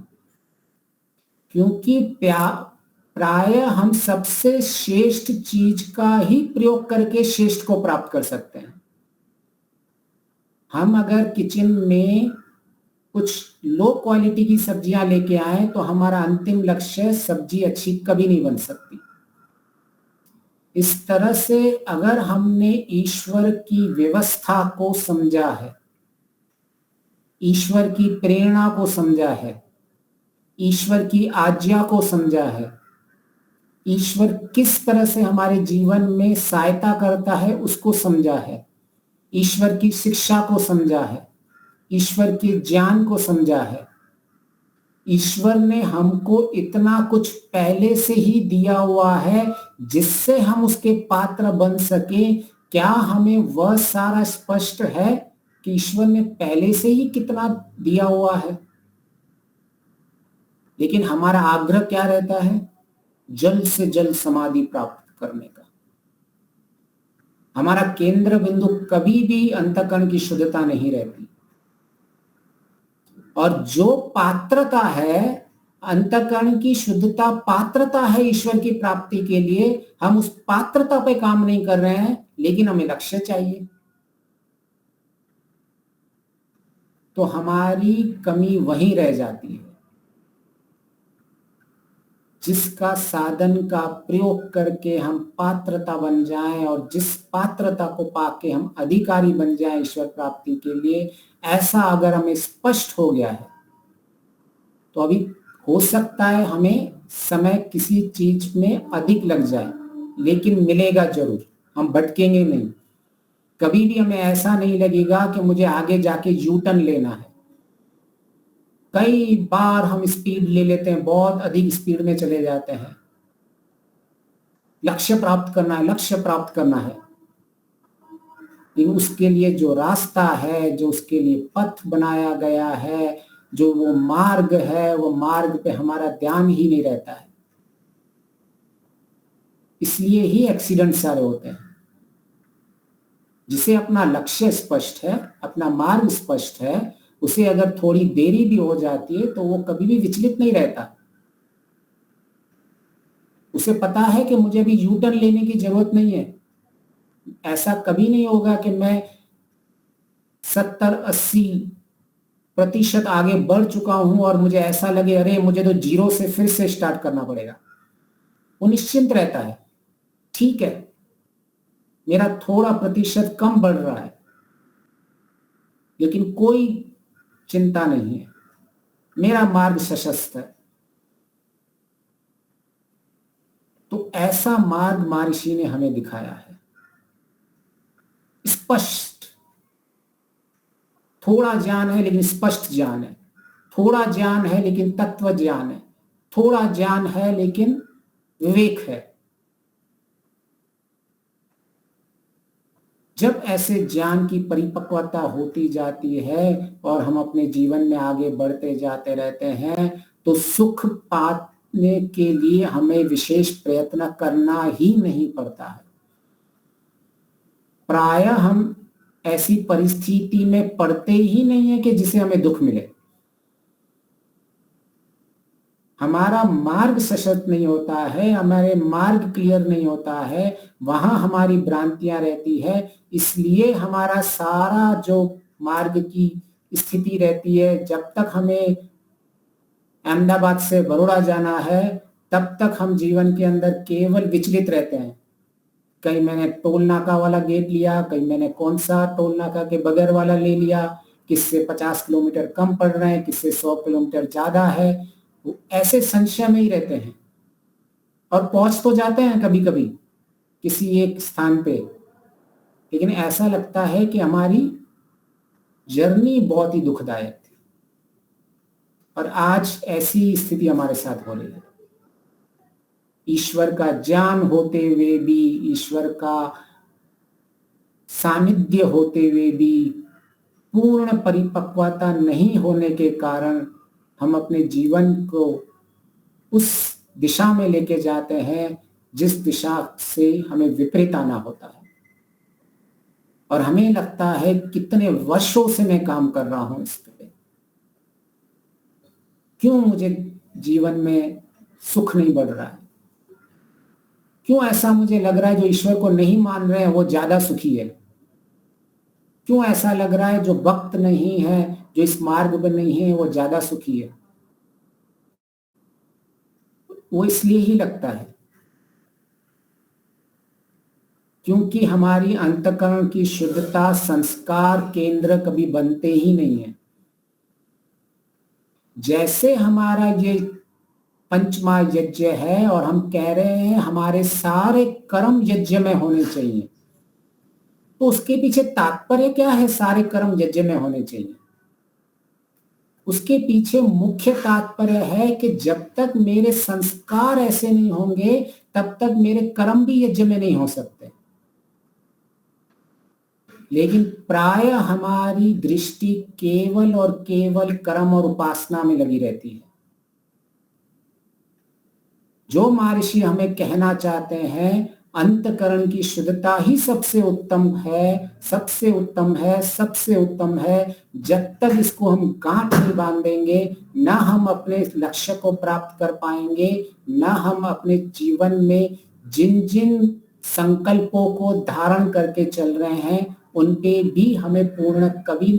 क्योंकि प्राय हम सबसे श्रेष्ठ चीज का ही प्रयोग करके श्रेष्ठ को प्राप्त कर सकते हैं। हम अगर किचन में कुछ लो क्वालिटी की सब्जियां लेके आए तो हमारा अंतिम लक्ष्य सब्जी अच्छी कभी नहीं बन सकती। इस तरह से अगर हमने ईश्वर की व्यवस्था को समझा है, ईश्वर की प्रेरणा को समझा है, ईश्वर की आज्ञा को समझा है, ईश्वर किस तरह से हमारे जीवन में सहायता करता है उसको समझा है, ईश्वर की शिक्षा को समझा है, ईश्वर के ज्ञान को समझा है, ईश्वर ने हमको इतना कुछ पहले से ही दिया हुआ है जिससे हम उसके पात्र बन सके। क्या हमें वह सारा स्पष्ट है कि ईश्वर ने पहले से ही कितना दिया हुआ है? लेकिन हमारा आग्रह क्या रहता है? जल्द से जल्द समाधि प्राप्त करने का। हमारा केंद्र बिंदु कभी भी अंतःकरण की शुद्धता नहीं रहती, और जो पात्रता है, अंतःकरण की शुद्धता पात्रता है ईश्वर की प्राप्ति के लिए, हम उस पात्रता पे काम नहीं कर रहे हैं, लेकिन हमें लक्ष्य चाहिए। तो हमारी कमी वहीं रह जाती है। जिसका साधन का प्रयोग करके हम पात्रता बन जाएं और जिस पात्रता को पाके हम अधिकारी बन जाएं ईश्वर प्राप्ति के लिए, ऐसा अगर हमें स्पष्ट हो गया है तो अभी हो सकता है हमें समय किसी चीज में अधिक लग जाए, लेकिन मिलेगा जरूर। हम भटकेंगे नहीं। कभी भी हमें ऐसा नहीं लगेगा कि मुझे आगे जाके यू टर्न लेना है। कई बार हम स्पीड ले लेते हैं, बहुत अधिक स्पीड में चले जाते हैं। लक्ष्य प्राप्त करना है, लक्ष्य प्राप्त करना है, लेकिन उसके लिए जो रास्ता है, जो उसके लिए पथ बनाया गया है, जो वो मार्ग है, वो मार्ग पे हमारा ध्यान ही नहीं रहता है। इसलिए ही एक्सीडेंट सारे होते हैं। जिसे अपना लक्ष्य स्पष्ट है, अपना मार्ग स्पष्ट है, उसे अगर थोड़ी देरी भी हो जाती है तो वो कभी भी विचलित नहीं रहता। उसे पता है कि मुझे अभी यू टर्न लेने की जरूरत नहीं है। ऐसा कभी नहीं होगा कि मैं 70-80% आगे बढ़ चुका हूं और मुझे ऐसा लगे अरे मुझे तो जीरो से फिर से स्टार्ट करना पड़ेगा। वो निश्चिंत रहता है, ठीक है मेरा थोड़ा प्रतिशत कम बढ़ रहा है, लेकिन कोई चिंता नहीं है, मेरा मार्ग सशक्त है। तो ऐसा मार्ग महर्षि ने हमें दिखाया है, स्पष्ट। थोड़ा ज्ञान है लेकिन स्पष्ट ज्ञान है, थोड़ा ज्ञान है लेकिन तत्व ज्ञान है, थोड़ा ज्ञान है लेकिन विवेक है। जब ऐसे ज्ञान की परिपक्वता होती जाती है और हम अपने जीवन में आगे बढ़ते जाते रहते हैं, तो सुख पाने के लिए हमें विशेष प्रयत्न करना ही नहीं पड़ता है। प्रायः हम ऐसी परिस्थिति में पड़ते ही नहीं है कि जिसे हमें दुख मिले। हमारा मार्ग सशक्त नहीं होता है, हमारे मार्ग क्लियर नहीं होता है, वहां हमारी भ्रांतियां रहती है। इसलिए हमारा सारा जो मार्ग की स्थिति रहती है, जब तक हमें अहमदाबाद से बड़ौदा जाना है तब तक हम जीवन के अंदर केवल विचलित रहते हैं। कहीं मैंने टोल नाका वाला गेट लिया, कहीं मैंने कौन सा टोल नाका के बगैर वाला ले लिया, किससे 50 किलोमीटर कम पड़ रहे हैं, किससे 100 किलोमीटर ज्यादा है। वो ऐसे संशय में ही रहते हैं और पहुंच तो जाते हैं कभी कभी किसी एक स्थान पे, लेकिन ऐसा लगता है कि हमारी जर्नी बहुत ही दुखदायक थी। और आज ऐसी स्थिति हमारे साथ हो रही है। ईश्वर का ज्ञान होते हुए भी, ईश्वर का सानिध्य होते हुए भी पूर्ण परिपक्वता नहीं होने के कारण हम अपने जीवन को उस दिशा में लेके जाते हैं जिस दिशा से हमें विपरीत आना होता है। और हमें लगता है कितने वर्षों से मैं काम कर रहा हूं इस पे, क्यों मुझे जीवन में सुख नहीं बढ़ रहा है, क्यों ऐसा मुझे लग रहा है जो ईश्वर को नहीं मान रहे हैं वो ज्यादा सुखी है, क्यों ऐसा लग रहा है जो भक्त नहीं है, जो इस मार्ग पर नहीं है, वो ज्यादा सुखी है। वो इसलिए ही लगता है क्योंकि हमारी अंतःकरण की शुद्धता संस्कार केंद्र कभी बनते ही नहीं है। जैसे हमारा ये पंचमा यज्ञ है और हम कह रहे हैं हमारे सारे कर्म यज्ञ में होने चाहिए, तो उसके पीछे तात्पर्य क्या है? सारे कर्म यज्ञ में होने चाहिए। उसके पीछे मुख्य तात्पर्य है कि जब तक मेरे संस्कार ऐसे नहीं होंगे तब तक मेरे कर्म भी यज्ञ में नहीं हो सकते। लेकिन प्राय हमारी दृष्टि केवल और केवल कर्म और उपासना में लगी रहती है। जो महर्षि हमें कहना चाहते हैं अंतकरण की शुद्धता ही सबसे उत्तम है, सबसे उत्तम है, सबसे उत्तम है। जब तक इसको हम गांठ नहीं बांधेंगे ना हम अपने लक्ष्य को प्राप्त कर पाएंगे, ना हम अपने जीवन में जिन जिन संकल्पों को धारण करके चल रहे हैं उन पे भी हमें पूर्ण कभी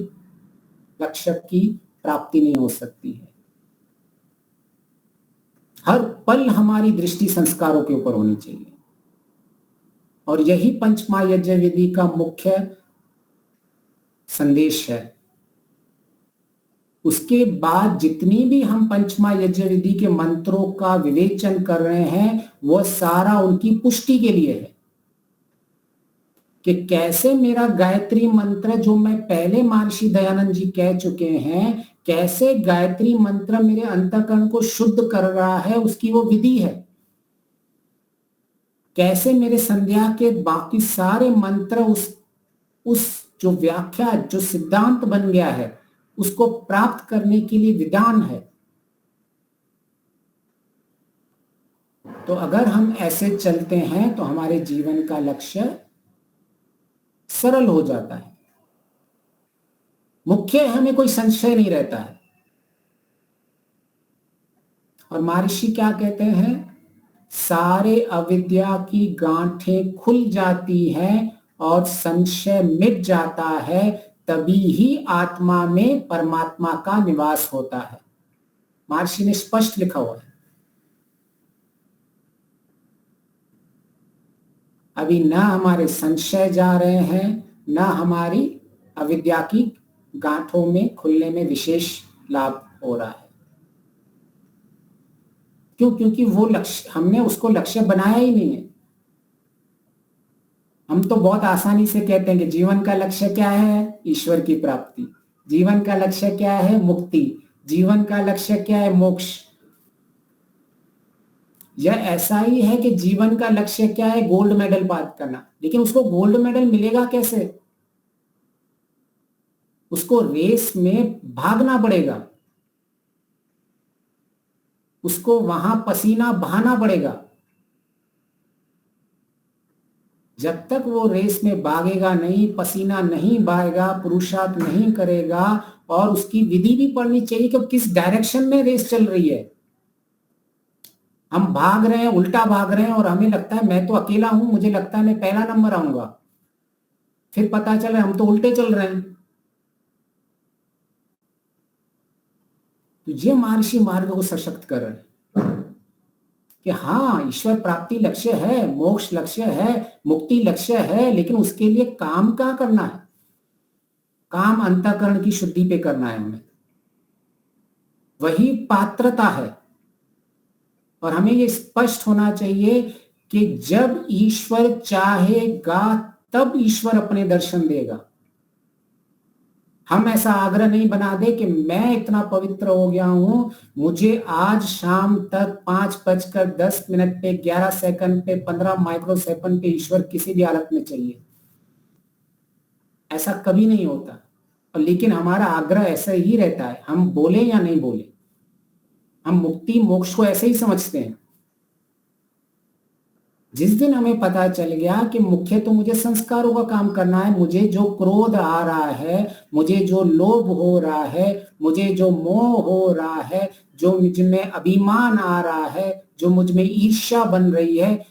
लक्ष्य की प्राप्ति नहीं हो सकती है। हर पल हमारी दृष्टि संस्कारों के ऊपर होनी चाहिए और यही पंचमा यज्ञ विधि का मुख्य संदेश है। उसके बाद जितनी भी हम पंचमा यज्ञ विधि के मंत्रों का विवेचन कर रहे हैं वह सारा उनकी पुष्टि के लिए है कि कैसे मेरा गायत्री मंत्र जो मैं पहले महर्षि दयानंद जी कह चुके हैं, कैसे गायत्री मंत्र मेरे अंतःकरण को शुद्ध कर रहा है, उसकी वो विधि है। कैसे मेरे संध्या के बाकी सारे मंत्र उस जो व्याख्या जो सिद्धांत बन गया है उसको प्राप्त करने के लिए विधान है। तो अगर हम ऐसे चलते हैं तो हमारे जीवन का लक्ष्य सरल हो जाता है। मुख्य हमें कोई संशय नहीं रहता है। और महर्षि क्या कहते हैं? सारे अविद्या की गांठें खुल जाती हैं और संशय मिट जाता है, तभी ही आत्मा में परमात्मा का निवास होता है। महर्षि ने स्पष्ट लिखा हुआ है। अभी ना हमारे संशय जा रहे हैं, ना हमारी अविद्या की गांठों में खुलने में विशेष लाभ हो रहा है। क्यों? क्योंकि वो लक्ष्य हमने उसको लक्ष्य बनाया ही नहीं है। हम तो बहुत आसानी से कहते हैं कि जीवन का लक्ष्य क्या है? ईश्वर की प्राप्ति। जीवन का लक्ष्य क्या है? मुक्ति। जीवन का लक्ष्य क्या है? मोक्ष। यह ऐसा ही है कि जीवन का लक्ष्य क्या है? गोल्ड मेडल प्राप्त करना। लेकिन उसको गोल्ड मेडल मिलेगा कैसे? उसको रेस में भागना पड़ेगा, उसको वहां पसीना बहाना पड़ेगा। जब तक वो रेस में भागेगा नहीं, पसीना नहीं बहाएगा, पुरुषार्थ नहीं करेगा, और उसकी विधि भी पढ़नी चाहिए कि किस डायरेक्शन में रेस चल रही है। हम भाग रहे हैं, उल्टा भाग रहे हैं, और हमें लगता है मैं तो अकेला हूं, मुझे लगता है मैं पहला नंबर आऊंगा, फिर पता चला हम तो उल्टे चल रहे हैं। तो ये महर्षि मार्ग को सशक्त कर रहे हैं कि हाँ, ईश्वर प्राप्ति लक्ष्य है, मोक्ष लक्ष्य है, मुक्ति लक्ष्य है, लेकिन उसके लिए काम क्या करना है? काम अंतःकरण की शुद्धि पे करना है हमें, वही पात्रता है। और हमें ये स्पष्ट होना चाहिए कि जब ईश्वर चाहेगा तब ईश्वर अपने दर्शन देगा। हम ऐसा आग्रह नहीं बना दे कि मैं इतना पवित्र हो गया हूं, मुझे आज शाम तक 5:10 पे, 11 सेकंड पे, 15 माइक्रोसेकंड पे ईश्वर किसी भी हालत में चाहिए। ऐसा कभी नहीं होता। और लेकिन हमारा आग्रह ऐसा ही रहता है, हम बोले या नहीं बोले, हम मुक्ति मोक्ष को ऐसे ही समझते हैं। जिस दिन हमें पता चल गया कि मुख्य तो मुझे संस्कारों का काम करना है, मुझे जो क्रोध आ रहा है, मुझे जो लोभ हो रहा है, मुझे जो मोह हो रहा है, जो मुझ में अभिमान आ रहा है, जो मुझ में ईर्ष्या बन रही है,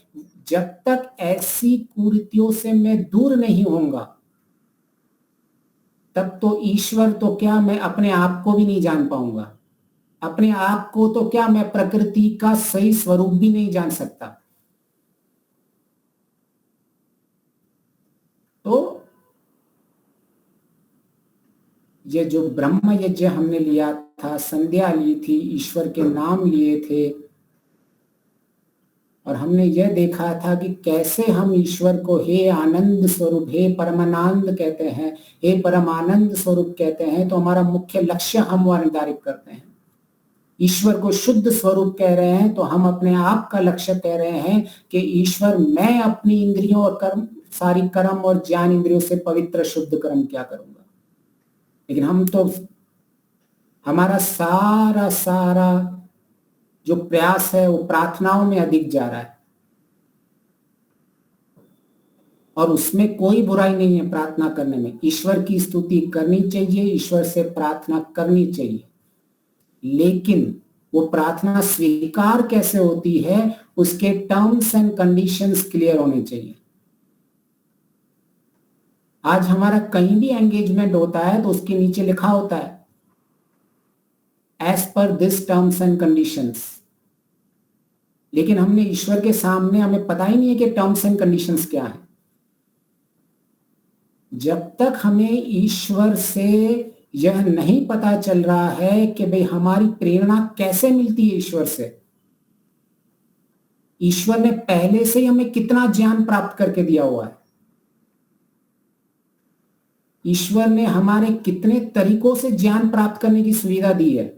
जब तक ऐसी कुरीतियों से मैं दूर नहीं होऊंगा, तब तो ईश्वर तो क्या, मैं अपने आप को भी नहीं जान पाऊंगा। अपने आप को तो क्या, मैं प्रकृति का सही स्वरूप भी नहीं जान सकता। तो ये जो ब्रह्म यज्ञ हमने लिया था, संध्या ली थी, ईश्वर के नाम लिए थे, और हमने यह देखा था कि कैसे हम ईश्वर को हे आनंद स्वरूप, हे परमानंद कहते हैं, हे परमानंद स्वरूप कहते हैं, तो हमारा मुख्य लक्ष्य हम वह निर्धारित करते हैं। ईश्वर को शुद्ध स्वरूप कह रहे हैं तो हम अपने आप का लक्ष्य कह रहे हैं कि ईश्वर, मैं अपनी इंद्रियों और कर्म, सारी कर्म और ज्ञान इंद्रियों से पवित्र शुद्ध कर्म क्या करूंगा। लेकिन हम तो, हमारा सारा जो प्रयास है वो प्रार्थनाओं में अधिक जा रहा है, और उसमें कोई बुराई नहीं है प्रार्थना करने में। ईश्वर की स्तुति करनी चाहिए, ईश्वर से प्रार्थना करनी चाहिए, लेकिन वो प्रार्थना स्वीकार कैसे होती है, उसके टर्म्स एंड कंडीशंस क्लियर होने चाहिए। आज हमारा कहीं भी एंगेजमेंट होता है तो उसके नीचे लिखा होता है as per this terms and conditions, लेकिन हमने ईश्वर के सामने, हमें पता ही नहीं है कि टर्म्स एंड कंडीशंस क्या है। जब तक हमें ईश्वर से यह नहीं पता चल रहा है कि भाई हमारी प्रेरणा कैसे मिलती है ईश्वर से, ईश्वर ने पहले से ही हमें कितना ज्ञान प्राप्त करके दिया हुआ है, ईश्वर ने हमारे कितने तरीकों से ज्ञान प्राप्त करने की सुविधा दी है।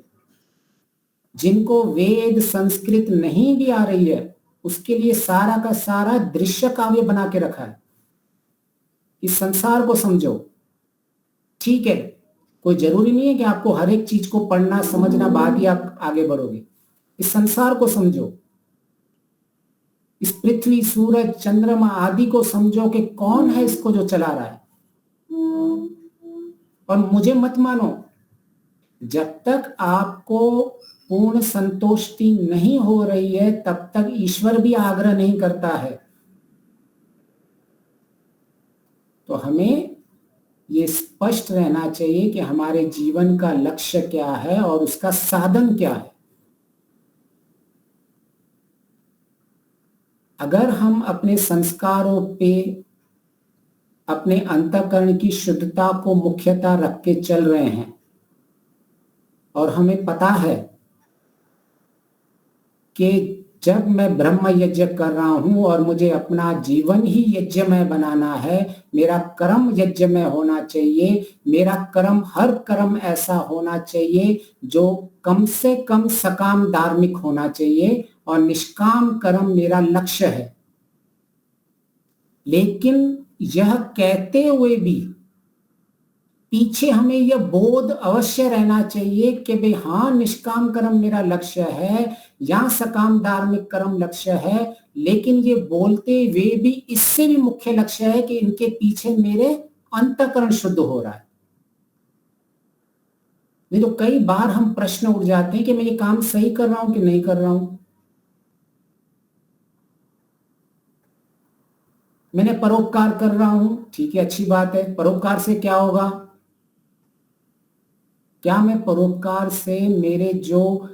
जिनको वेद संस्कृत नहीं भी आ रही है, उसके लिए सारा का सारा दृश्य काव्य बना के रखा है। इस संसार को समझो, ठीक है, कोई जरूरी नहीं है कि आपको हर एक चीज को पढ़ना समझना बाद ही आप आगे बढ़ोगे। इस संसार को समझो, इस पृथ्वी सूरज चंद्रमा आदि को समझो कि कौन है इसको जो चला रहा है। और मुझे मत मानो, जब तक आपको पूर्ण संतुष्टि नहीं हो रही है तब तक ईश्वर भी आग्रह नहीं करता है। तो हमें ये स्पष्ट रहना चाहिए कि हमारे जीवन का लक्ष्य क्या है और उसका साधन क्या है। अगर हम अपने संस्कारों पे, अपने अंतःकरण की शुद्धता को मुख्यता रख के चल रहे हैं, और हमें पता है कि जब मैं ब्रह्म यज्ञ कर रहा हूं और मुझे अपना जीवन ही यज्ञमय बनाना है, मेरा कर्म यज्ञमय होना चाहिए, मेरा कर्म, हर कर्म ऐसा होना चाहिए जो कम से कम सकाम धार्मिक होना चाहिए, और निष्काम कर्म मेरा लक्ष्य है। लेकिन यह कहते हुए भी पीछे हमें यह बोध अवश्य रहना चाहिए कि भाई हाँ, निष्काम कर्म मेरा लक्ष्य है या सकाम धार्मिक कर्म लक्ष्य है, लेकिन ये बोलते हुए भी इससे भी मुख्य लक्ष्य है कि इनके पीछे मेरे अंतःकरण शुद्ध हो रहा है। नहीं तो कई बार हम प्रश्न उठ जाते हैं कि मैं ये काम सही कर रहा हूं कि नहीं कर रहा हूं। मैंने परोपकार कर रहा हूं, ठीक है, अच्छी बात है। परोपकार से क्या होगा? क्या मैं परोपकार से मेरे जो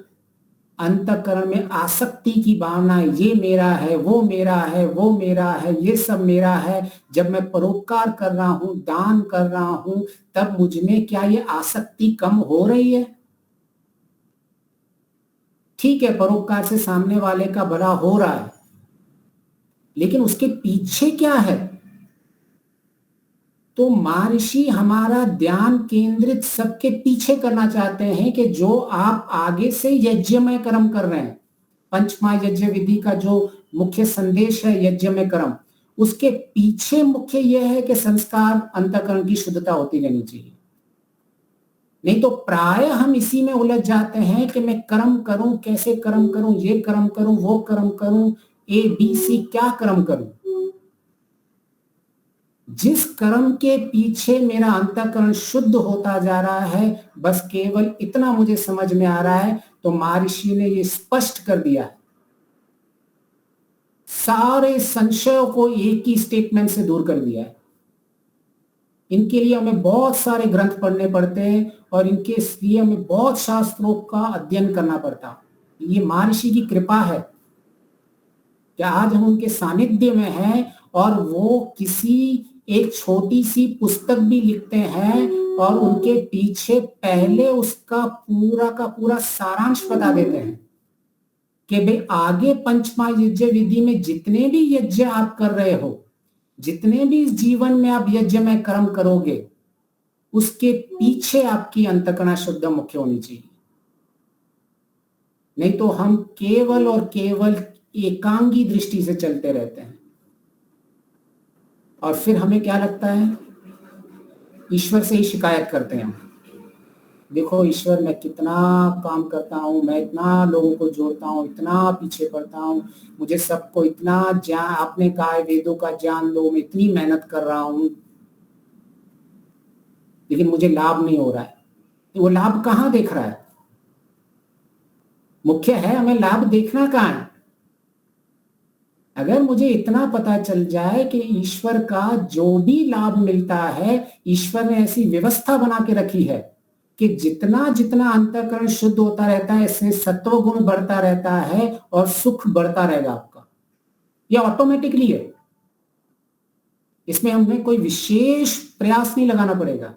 अंतःकरण में आसक्ति की भावना, ये मेरा है, वो मेरा है, वो मेरा है, ये सब मेरा है, जब मैं परोपकार कर रहा हूं, दान कर रहा हूं, तब मुझ में क्या ये आसक्ति कम हो रही है? ठीक है, परोपकार से सामने वाले का भला हो रहा है, लेकिन उसके पीछे क्या है? तो महर्षि हमारा ध्यान केंद्रित सबके पीछे करना चाहते हैं कि जो आप आगे से यज्ञमय कर्म कर रहे हैं, पंचमहायज्ञ विधि का जो मुख्य संदेश है यज्ञमय कर्म, उसके पीछे मुख्य यह है कि संस्कार अंतःकरण की शुद्धता होती रहनी चाहिए। नहीं तो प्राय हम इसी में उलझ जाते हैं कि मैं कर्म करूं, कैसे कर्म करूं, ये कर्म करूं, वो कर्म करूं, ABC क्या कर्म करूं। जिस कर्म के पीछे मेरा अंतःकरण शुद्ध होता जा रहा है, बस केवल इतना मुझे समझ में आ रहा है, तो महर्षि ने ये स्पष्ट कर दिया है, सारे संशयों को एक ही स्टेटमेंट से दूर कर दिया है। इनके लिए हमें बहुत सारे ग्रंथ पढ़ने पड़ते हैं और इनके लिए हमें बहुत शास्त्रों का अध्ययन करना पड़ता। ये महर्षि की कृपा है कि आज हम उनके सानिध्य में हैं और वो किसी एक छोटी सी पुस्तक भी लिखते हैं और उनके पीछे पहले उसका पूरा का पूरा सारांश बता देते हैं कि भाई आगे पंचमहायज्ञ विधि में जितने भी यज्ञ आप कर रहे हो, जितने भी इस जीवन में आप यज्ञ में कर्म करोगे, उसके पीछे आपकी अंतःकरण शुद्ध मुख्य होनी चाहिए। नहीं तो हम केवल और केवल एकांगी दृष्टि से चलते रहते हैं और फिर हमें क्या लगता है, ईश्वर से ही शिकायत करते हैं। देखो ईश्वर, मैं कितना काम करता हूँ, मैं इतना लोगों को जोड़ता हूँ, इतना पीछे पड़ता हूँ, मुझे सबको इतना ज्ञान, आपने कहा है वेदों का ज्ञान लो, मैं इतनी मेहनत कर रहा हूँ, लेकिन मुझे लाभ नहीं हो रहा है। वो लाभ कहाँ देख रहा है? मुख्य है हमें लाभ देखना कहाँ है। अगर मुझे इतना पता चल जाए कि ईश्वर का जो भी लाभ मिलता है, ईश्वर ने ऐसी व्यवस्था बना के रखी है कि जितना जितना अंतःकरण शुद्ध होता रहता है, इससे सत्व गुण बढ़ता रहता है और सुख बढ़ता रहेगा आपका। यह ऑटोमेटिकली है, इसमें हमें कोई विशेष प्रयास नहीं लगाना पड़ेगा।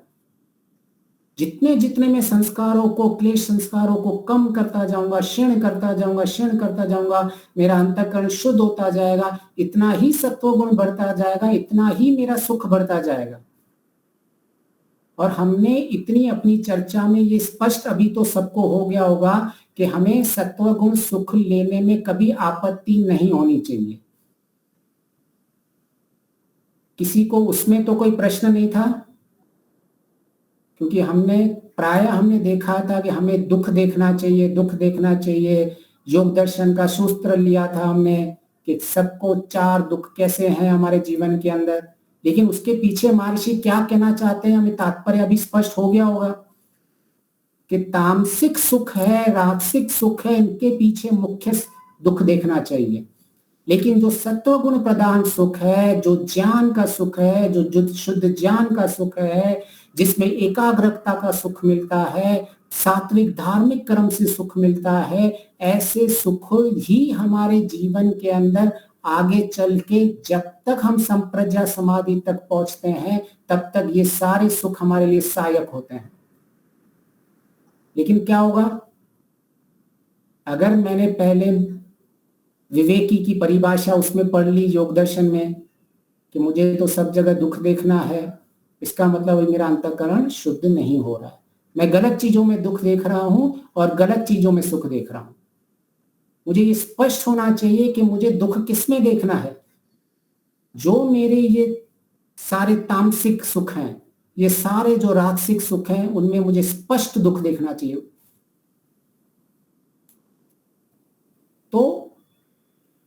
जितने जितने मैं संस्कारों को, क्लेश संस्कारों को कम करता जाऊंगा, क्षीण करता जाऊंगा, क्षीण करता जाऊंगा, मेरा अंतःकरण शुद्ध होता जाएगा, इतना ही सत्व गुण बढ़ता जाएगा, इतना ही मेरा सुख बढ़ता जाएगा। और हमने इतनी अपनी चर्चा में ये स्पष्ट अभी तो सबको हो गया होगा कि हमें सत्व गुण सुख लेने में कभी आपत्ति नहीं होनी चाहिए। किसी को उसमें तो कोई प्रश्न नहीं था, क्योंकि हमने देखा था कि हमें दुख देखना चाहिए, दुख देखना चाहिए। योग दर्शन का सूत्र लिया था हमने कि सबको 4 दुख कैसे हैं हमारे जीवन के अंदर, लेकिन उसके पीछे महर्षि क्या कहना चाहते हैं हमें तात्पर्य अभी स्पष्ट हो गया होगा कि तामसिक सुख है, राजसिक सुख है, इनके पीछे मुख्य दुख देखना चाहिए। लेकिन जो सत्व गुण प्रधान सुख है, जो ज्ञान का सुख है, जो शुद्ध ज्ञान का सुख है, जिसमें एकाग्रता का सुख मिलता है, सात्विक धार्मिक कर्म से सुख मिलता है, ऐसे सुख ही हमारे जीवन के अंदर आगे चल के जब तक हम संप्रज्ञा समाधि तक पहुंचते हैं, तब तक ये सारे सुख हमारे लिए सहायक होते हैं। लेकिन क्या होगा, अगर मैंने पहले विवेकी की परिभाषा उसमें पढ़ ली योग दर्शन में कि मुझे तो सब जगह दुख देखना है, इसका मतलब मेरा अंतःकरण शुद्ध नहीं हो रहा है, मैं गलत चीजों में दुख देख रहा हूं और गलत चीजों में सुख देख रहा हूं। मुझे ये स्पष्ट होना चाहिए कि मुझे दुख किसमें देखना है। जो मेरे ये सारे तामसिक सुख हैं, ये सारे जो राजसिक सुख हैं, उनमें मुझे स्पष्ट दुख देखना चाहिए। तो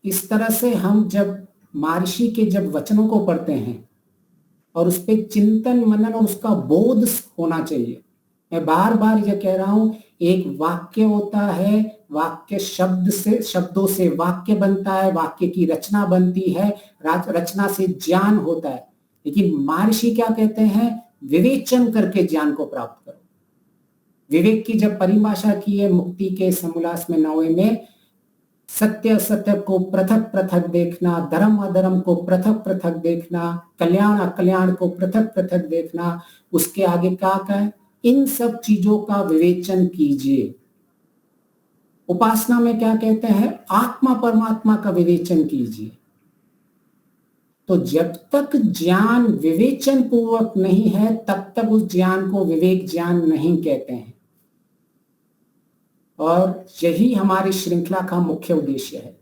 इस तरह से हम जब महर्षि के जब वचनों को पढ़ते हैं और उस पर चिंतन मनन और उसका बोध होना चाहिए। मैं बार बार ये कह रहा हूं, एक वाक्य होता है वाक्य शब्दों से वाक्य बनता है, वाक्य की रचना बनती है, रचना से ज्ञान होता है। लेकिन महर्षि क्या कहते हैं? विवेचन करके ज्ञान को प्राप्त करो। विवेक की जब परिभाषा की है मुक्ति के समोल्लास में 9वें में, सत्य असत्य को पृथक पृथक देखना, धर्म अधर्म को पृथक पृथक देखना, कल्याण अकल्याण को पृथक पृथक देखना। उसके आगे क्या कहा? इन सब चीजों का विवेचन कीजिए। उपासना में क्या कहते हैं? आत्मा परमात्मा का विवेचन कीजिए। तो जब तक ज्ञान विवेचन पूर्वक नहीं है तब तक उस ज्ञान को विवेक ज्ञान नहीं कहते हैं। और यही हमारी श्रृंखला का मुख्य उद्देश्य है।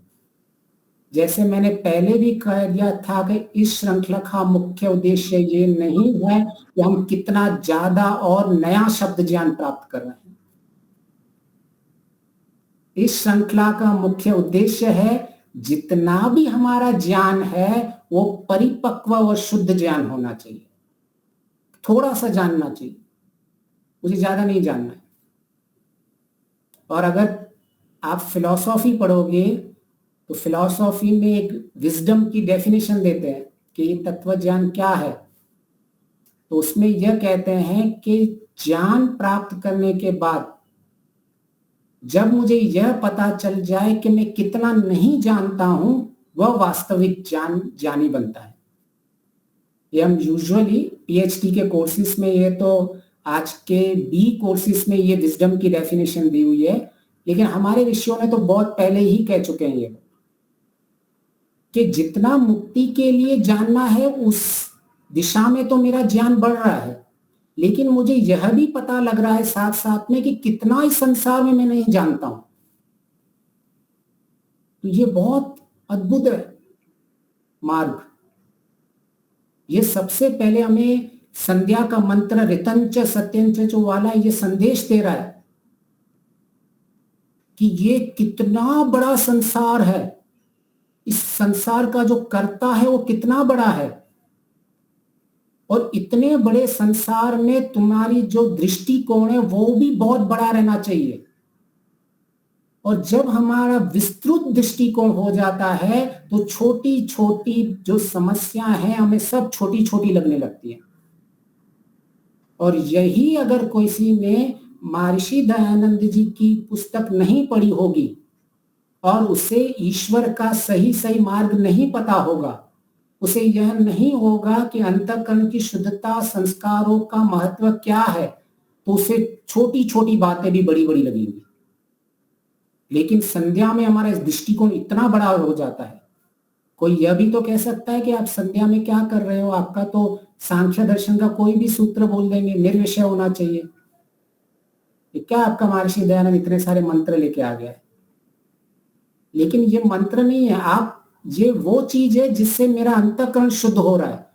जैसे मैंने पहले भी कह दिया था कि इस श्रृंखला का मुख्य उद्देश्य ये नहीं है कि हम कितना ज्यादा और नया शब्द ज्ञान प्राप्त कर रहे हैं। इस श्रृंखला का मुख्य उद्देश्य है जितना भी हमारा ज्ञान है वो परिपक्व और शुद्ध ज्ञान होना चाहिए। थोड़ा सा जानना चाहिए, मुझे ज्यादा नहीं जानना है। और अगर आप फिलॉसफी पढ़ोगे तो फिलॉसफी में एक विजडम की डेफिनेशन देते हैं कि ये तत्व ज्ञान क्या है। तो उसमें यह कहते हैं कि ज्ञान प्राप्त करने के बाद जब मुझे यह पता चल जाए कि मैं कितना नहीं जानता हूं, वह वास्तविक ज्ञानी बनता है। ये हम यूजुअली पीएचडी के कोर्सेज में, ये तो आज के बी कोर्सेज में ये विजडम की डेफिनेशन दी हुई है, लेकिन हमारे ऋषियों ने तो बहुत पहले ही कह चुके हैं ये कि जितना मुक्ति के लिए जानना है उस दिशा में तो मेरा ज्ञान बढ़ रहा है, लेकिन मुझे यह भी पता लग रहा है साथ साथ में कि कितना इस संसार में मैं नहीं जानता हूं। तो ये बहुत अद्भुत है मार्ग। ये सबसे पहले हमें संध्या का मंत्र ऋतंच सत्यंच जो वाला ये संदेश दे रहा है कि ये कितना बड़ा संसार है, इस संसार का जो कर्ता है वो कितना बड़ा है, और इतने बड़े संसार में तुम्हारी जो दृष्टिकोण है वो भी बहुत बड़ा रहना चाहिए। और जब हमारा विस्तृत दृष्टिकोण हो जाता है तो छोटी छोटी जो समस्या है हमें सब छोटी छोटी लगने लगती है। और यही अगर किसी ने महर्षि दयानंद जी की पुस्तक नहीं पढ़ी होगी और उसे ईश्वर का सही सही मार्ग नहीं पता होगा, उसे यह नहीं होगा कि अंतःकरण की शुद्धता, संस्कारों का महत्व क्या है, तो उसे छोटी छोटी बातें भी बड़ी बड़ी लगेंगी। लेकिन संध्या में हमारा इस दृष्टिकोण इतना बड़ा हो जाता है। कोई यह भी तो कह सकता है कि आप संध्या में क्या कर रहे हो, आपका तो सांख्य दर्शन का कोई भी सूत्र बोल देंगे, निर्विषय होना चाहिए। क्या आपका महर्षि दयानंद इतने सारे मंत्र लेके आ गया है? लेकिन ये मंत्र नहीं है, आप ये वो चीज है जिससे मेरा अंतःकरण शुद्ध हो रहा है।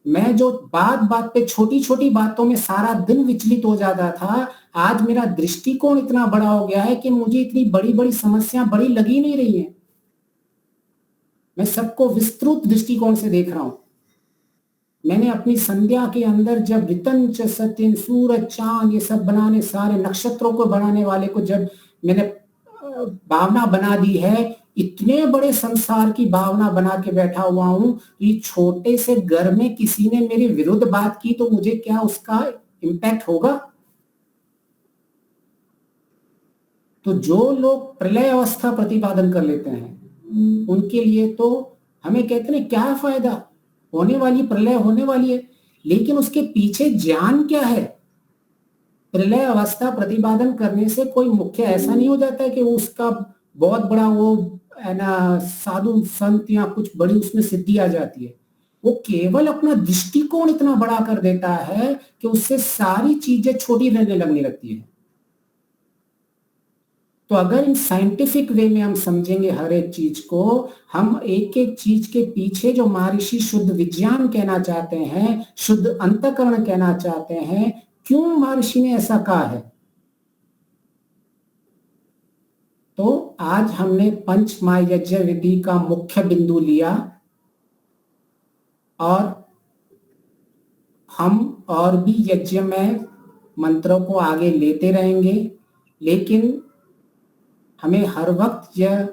मैं जो बात बात पे छोटी छोटी बातों में सारा दिन विचलित हो जाता था, आज मेरा दृष्टिकोण इतना बड़ा हो गया है कि मुझे इतनी बड़ी बड़ी समस्या बड़ी लगी नहीं रही है। मैं सबको विस्तृत दृष्टिकोण से देख रहा हूं। मैंने अपनी संध्या के अंदर जब वितंच सत्यन सूरज चांद ये सब बनाने, सारे नक्षत्रों को बनाने वाले को जब मैंने भावना बना दी है, इतने बड़े संसार की भावना बना के बैठा हुआ हूं, तो ये छोटे से घर में किसी ने मेरे विरुद्ध बात की तो मुझे क्या उसका इम्पैक्ट होगा? तो जो लोग प्रलय अवस्था प्रतिपादन कर लेते हैं उनके लिए तो हमें कहते हैं क्या फायदा, होने वाली प्रलय होने वाली है, लेकिन उसके पीछे ज्ञान क्या है? प्रलय अवस्था प्रतिपादन करने से कोई मुख्य ऐसा नहीं हो जाता है कि वो उसका बहुत बड़ा वो है ना साधु संत या कुछ बड़ी उसमें सिद्धि आ जाती है। वो केवल अपना दृष्टिकोण इतना बड़ा कर देता है कि उससे सारी चीजें छोटी रहने लगने लगती है। तो अगर इन साइंटिफिक वे में हम समझेंगे हर एक चीज को, हम एक एक चीज के पीछे जो महर्षि शुद्ध विज्ञान कहना चाहते हैं, शुद्ध अंतःकरण कहना चाहते हैं, क्यों महर्षि ने ऐसा कहा है। तो आज हमने पंच महायज्ञ विधि का मुख्य बिंदु लिया और हम और भी यज्ञ में मंत्रों को आगे लेते रहेंगे, लेकिन हमें हर वक्त यह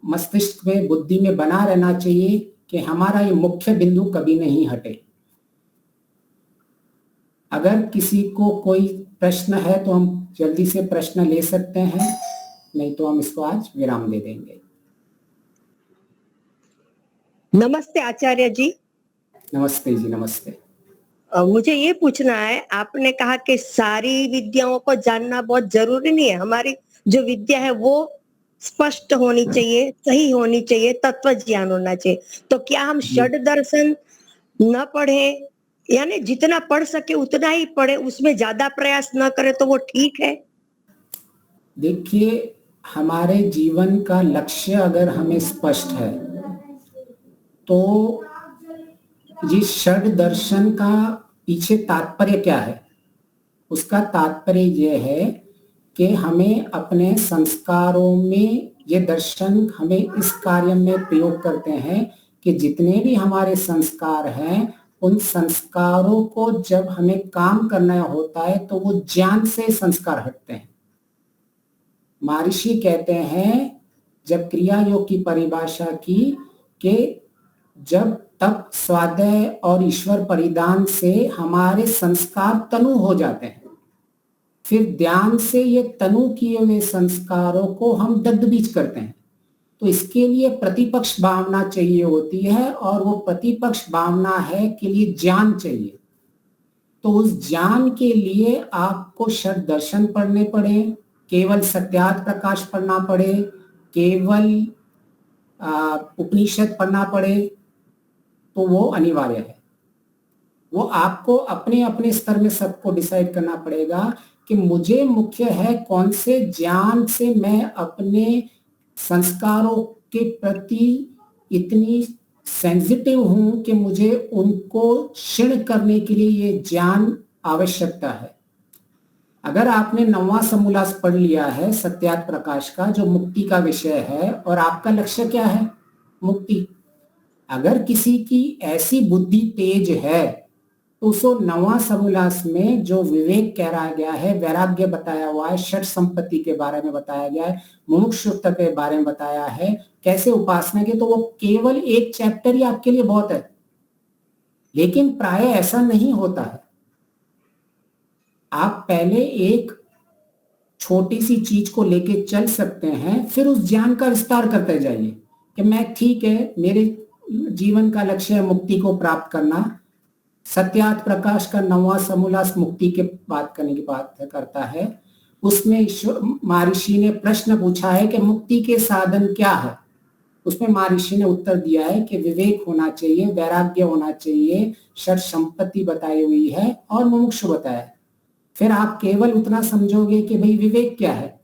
मस्तिष्क में, बुद्धि में बना रहना चाहिए कि हमारा ये मुख्य बिंदु कभी नहीं हटे। अगर किसी को कोई प्रश्न है तो हम जल्दी से प्रश्न ले सकते हैं, नहीं तो हम इसको आज विराम दे देंगे। नमस्ते आचार्य जी। नमस्ते जी, नमस्ते। मुझे ये पूछना है, आपने कहा कि सारी विद्याओं को जानना बहुत जरूरी नहीं है, हमारी जो विद्या है वो स्पष्ट होनी चाहिए, सही होनी चाहिए, तत्व ज्ञान होना चाहिए। तो क्या हम षड दर्शन न पढ़े, यानी जितना पढ़ सके उतना ही पढ़े, उसमें ज्यादा प्रयास न करें तो वो ठीक है? देखिए, हमारे जीवन का लक्ष्य अगर हमें स्पष्ट है तो ये षड दर्शन का पीछे तात्पर्य क्या है? उसका तात्पर्य यह है कि हमें अपने संस्कारों में ये दर्शन हमें इस कार्य में प्रयोग करते हैं कि जितने भी हमारे संस्कार हैं उन संस्कारों को जब हमें काम करना होता है तो वो ज्ञान से संस्कार हटते हैं। महर्षि कहते हैं, जब क्रिया योग की परिभाषा की, कि जब तप, स्वाध्याय और ईश्वर परिधान से हमारे संस्कार तनु हो जाते हैं, फिर ध्यान से ये तनु किए हुए संस्कारों को हम दग्ध बीज करते हैं। तो इसके लिए प्रतिपक्ष भावना चाहिए होती है, और वो प्रतिपक्ष भावना है के लिए ज्ञान चाहिए। तो उस ज्ञान के लिए आपको षड दर्शन पढ़ने पड़े, केवल सत्यार्थ प्रकाश पढ़ना पड़े, केवल उपनिषद पढ़ना पड़े, तो वो अनिवार्य है। वो आपको अपने अपने स्तर में सबको डिसाइड करना पड़ेगा कि मुझे मुख्य है कौन से ज्ञान से मैं अपने संस्कारों के प्रति इतनी सेंसिटिव हूं कि मुझे उनको क्षीण करने के लिए ये ज्ञान आवश्यकता है। अगर आपने 9वां समोल्लास पढ़ लिया है सत्यार्थ प्रकाश का, जो मुक्ति का विषय है, और आपका लक्ष्य क्या है? मुक्ति। अगर किसी की ऐसी बुद्धि तेज है तो उसको 9वां समोल्लास में जो विवेक कह रहा गया है, वैराग्य बताया हुआ है, षट संपत्ति के बारे में बताया गया है, मुमुक्षुत्व के बारे में बताया है, कैसे उपासना के, तो वो केवल एक चैप्टर ही आपके लिए बहुत है। लेकिन प्राय ऐसा नहीं होता है। आप पहले एक छोटी सी चीज को लेके चल सकते हैं, फिर उस ज्ञान का विस्तार करते जाइए कि मैं, ठीक है, मेरे जीवन का लक्ष्य है मुक्ति को प्राप्त करना। सत्यार्थ प्रकाश का 9वां समोल्लास मुक्ति के बात करने की बात करता है। उसमें महर्षि ने प्रश्न पूछा है कि मुक्ति के साधन क्या है। उसमें महर्षि ने उत्तर दिया है कि विवेक होना चाहिए, वैराग्य होना चाहिए, षट संपत्ति बताई हुई है, और मुमुक्षु बताया है। फिर आप केवल उतना समझोगे कि भाई विवेक क्या है।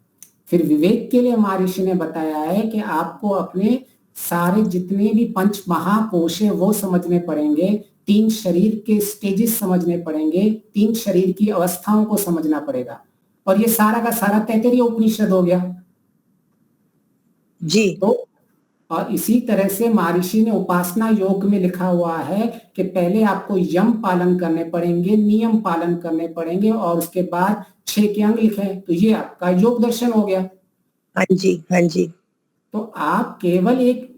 फिर विवेक के लिए महर्षि ने बताया है कि आपको अपने सारे जितने भी पंच महाकोश है वो समझने पड़ेंगे, 3 शरीर के स्टेजेस समझने पड़ेंगे, 3 शरीर की अवस्थाओं को समझना पड़ेगा। और ये सारा का सारा तैत्तिरीय उपनिषद हो गया जी। तो और इसी तरह से महर्षि ने उपासना योग में लिखा हुआ है कि पहले आपको यम पालन करने पड़ेंगे, नियम पालन करने पड़ेंगे, और उसके बाद 6 के अंग लिखे। तो ये आपका योग दर्शन हो गया। हाँ जी, हाँ जी। तो आप केवल एक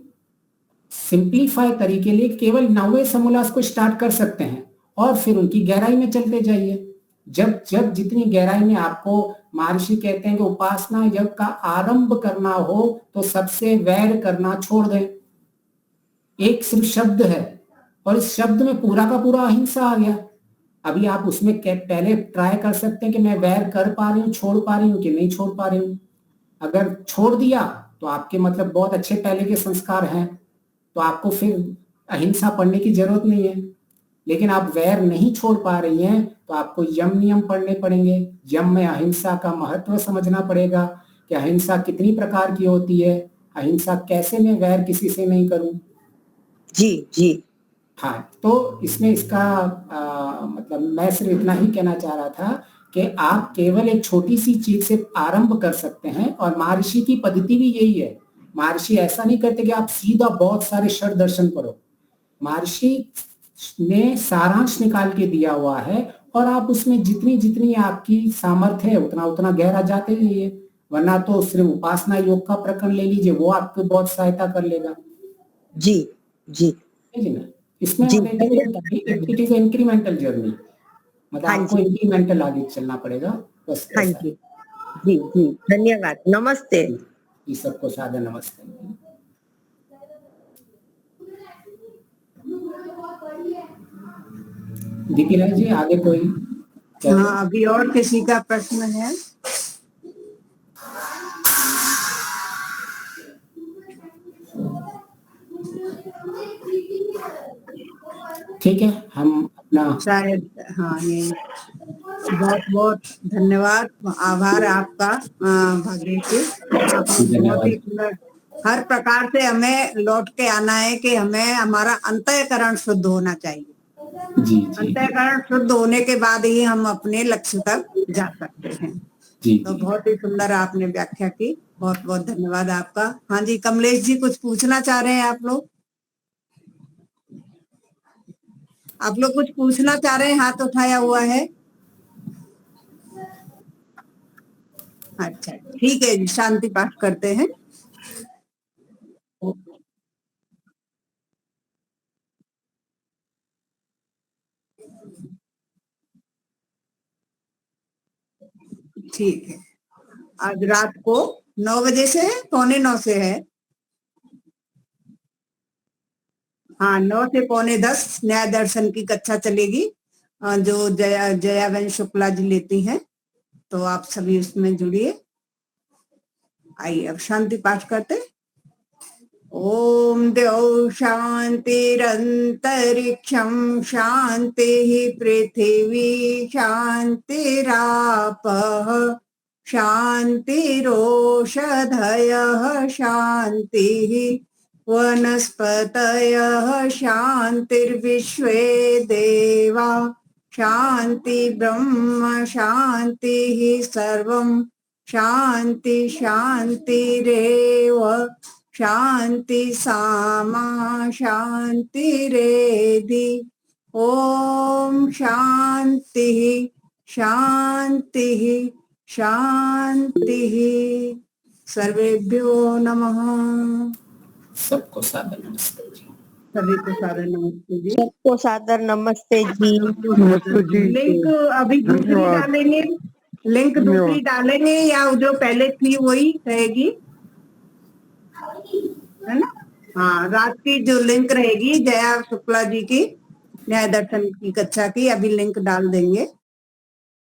सिंप्लीफाई तरीके लिए केवल 9वें समोल्लास को स्टार्ट कर सकते हैं, और फिर उनकी गहराई में चलते जाइए। जब जितनी गहराई में आपको, महर्षि कहते हैं कि उपासना यज्ञ का आरंभ करना हो तो सबसे वैर करना छोड़ दें। एक सिर्फ शब्द है, और इस शब्द में पूरा का पूरा अहिंसा आ गया। अभी आप उसमें पहले ट्राई कर सकते हैं कि मैं वैर कर पा रही हूँ, छोड़ पा रही हूँ कि नहीं छोड़ पा रही हूँ। अगर छोड़ दिया तो आपके मतलब बहुत अच्छे पहले के संस्कार हैं, तो आपको फिर अहिंसा पढ़ने की जरूरत नहीं है। लेकिन आप वैर नहीं छोड़ पा रही हैं तो आपको यम नियम पढ़ने पड़ेंगे। यम में अहिंसा का महत्व समझना पड़ेगा कि अहिंसा कितनी प्रकार की होती है, अहिंसा कैसे मैं वैर किसी से नहीं करूं। जी जी। हाँ, तो इसमें इसका मतलब मैं सिर्फ इतना ही कहना चाह रहा था कि आप केवल एक छोटी सी चीज से आरंभ कर सकते हैं, और महर्षि की पद्धति भी यही है। महर्षि ऐसा नहीं करते कि आप सीधा बहुत सारे षड दर्शन पढ़ो। महर्षि ने सारांश निकाल के दिया हुआ है, और आप उसमें जितनी जितनी आपकी सामर्थ्य है उतना उतना गहरा जाते जाइए। वरना तो सिर्फ उपासना योग का प्रकरण ले लीजिए, वो आपको बहुत सहायता कर लेगा। जी जी है जी ना। इसमें जी, इट इज इंक्रीमेंटल जर्नी, मतलब हाँ आपको जी, इंक्रीमेंटल आगे चलना पड़ेगा, बस हाँ ऐसा है। जी, जी जी, धन्यवाद, नमस्ते। जी, सबको सादर नमस्ते। दीपी राय जी, आगे कोई? हाँ, अभी और किसी का प्रश्न है? ठीक है, हम अपना शायद हाँ, ये बहुत बहुत धन्यवाद, आभार आपका भाग्येश जी। आपने बहुत ही धन्यवाद। सुंदर, हर प्रकार से हमें लौट के आना है कि हमें हमारा अंतःकरण शुद्ध होना चाहिए। जी जी अंतःकरण शुद्ध होने के बाद ही हम अपने लक्ष्य तक जा सकते हैं। जी तो जी। बहुत ही सुंदर आपने व्याख्या की, बहुत बहुत धन्यवाद आपका। हाँ जी, कमलेश जी कुछ पूछना चाह रहे हैं आप लोग? आप लोग कुछ पूछना चाह रहे हैं, हाथ उठाया हुआ है। अच्छा, ठीक है जी, शांति पाठ करते हैं। ठीक है, आज रात को 9 बजे से है, 8:45 से है। हाँ, 9 से 9:45 न्याय दर्शन की कक्षा चलेगी, जो जयाबेन शुक्ला जी लेती हैं। तो आप सभी उसमें जुड़िए। आइए अब शांति पाठ करते। ओम द्यौ शांतिरंतरिक्षं शांतिः पृथिवी शांतिरापः शांतिरोषधयः शांतिः वनस्पतयः शांतिर्विश्वे देवा शांति ब्रह्म शांतिः सर्वं शांति शांतिरेव शांति सामा शांतिरेधि। ओम शांति शांति शांति। सर्वेभ्यो नमः। सबको सादर नमस्ते जी। सभी को सादर नमस्ते जी। सबको सादर नमस्ते जी। लिंक अभी दूसरी डालेंगे, लिंक दूसरी डालेंगे या जो पहले थी वही रहेगी, है ना? हाँ, रात की जो लिंक रहेगी जया शुक्ला जी की न्याय दर्शन की कक्षा की, अभी लिंक डाल देंगे।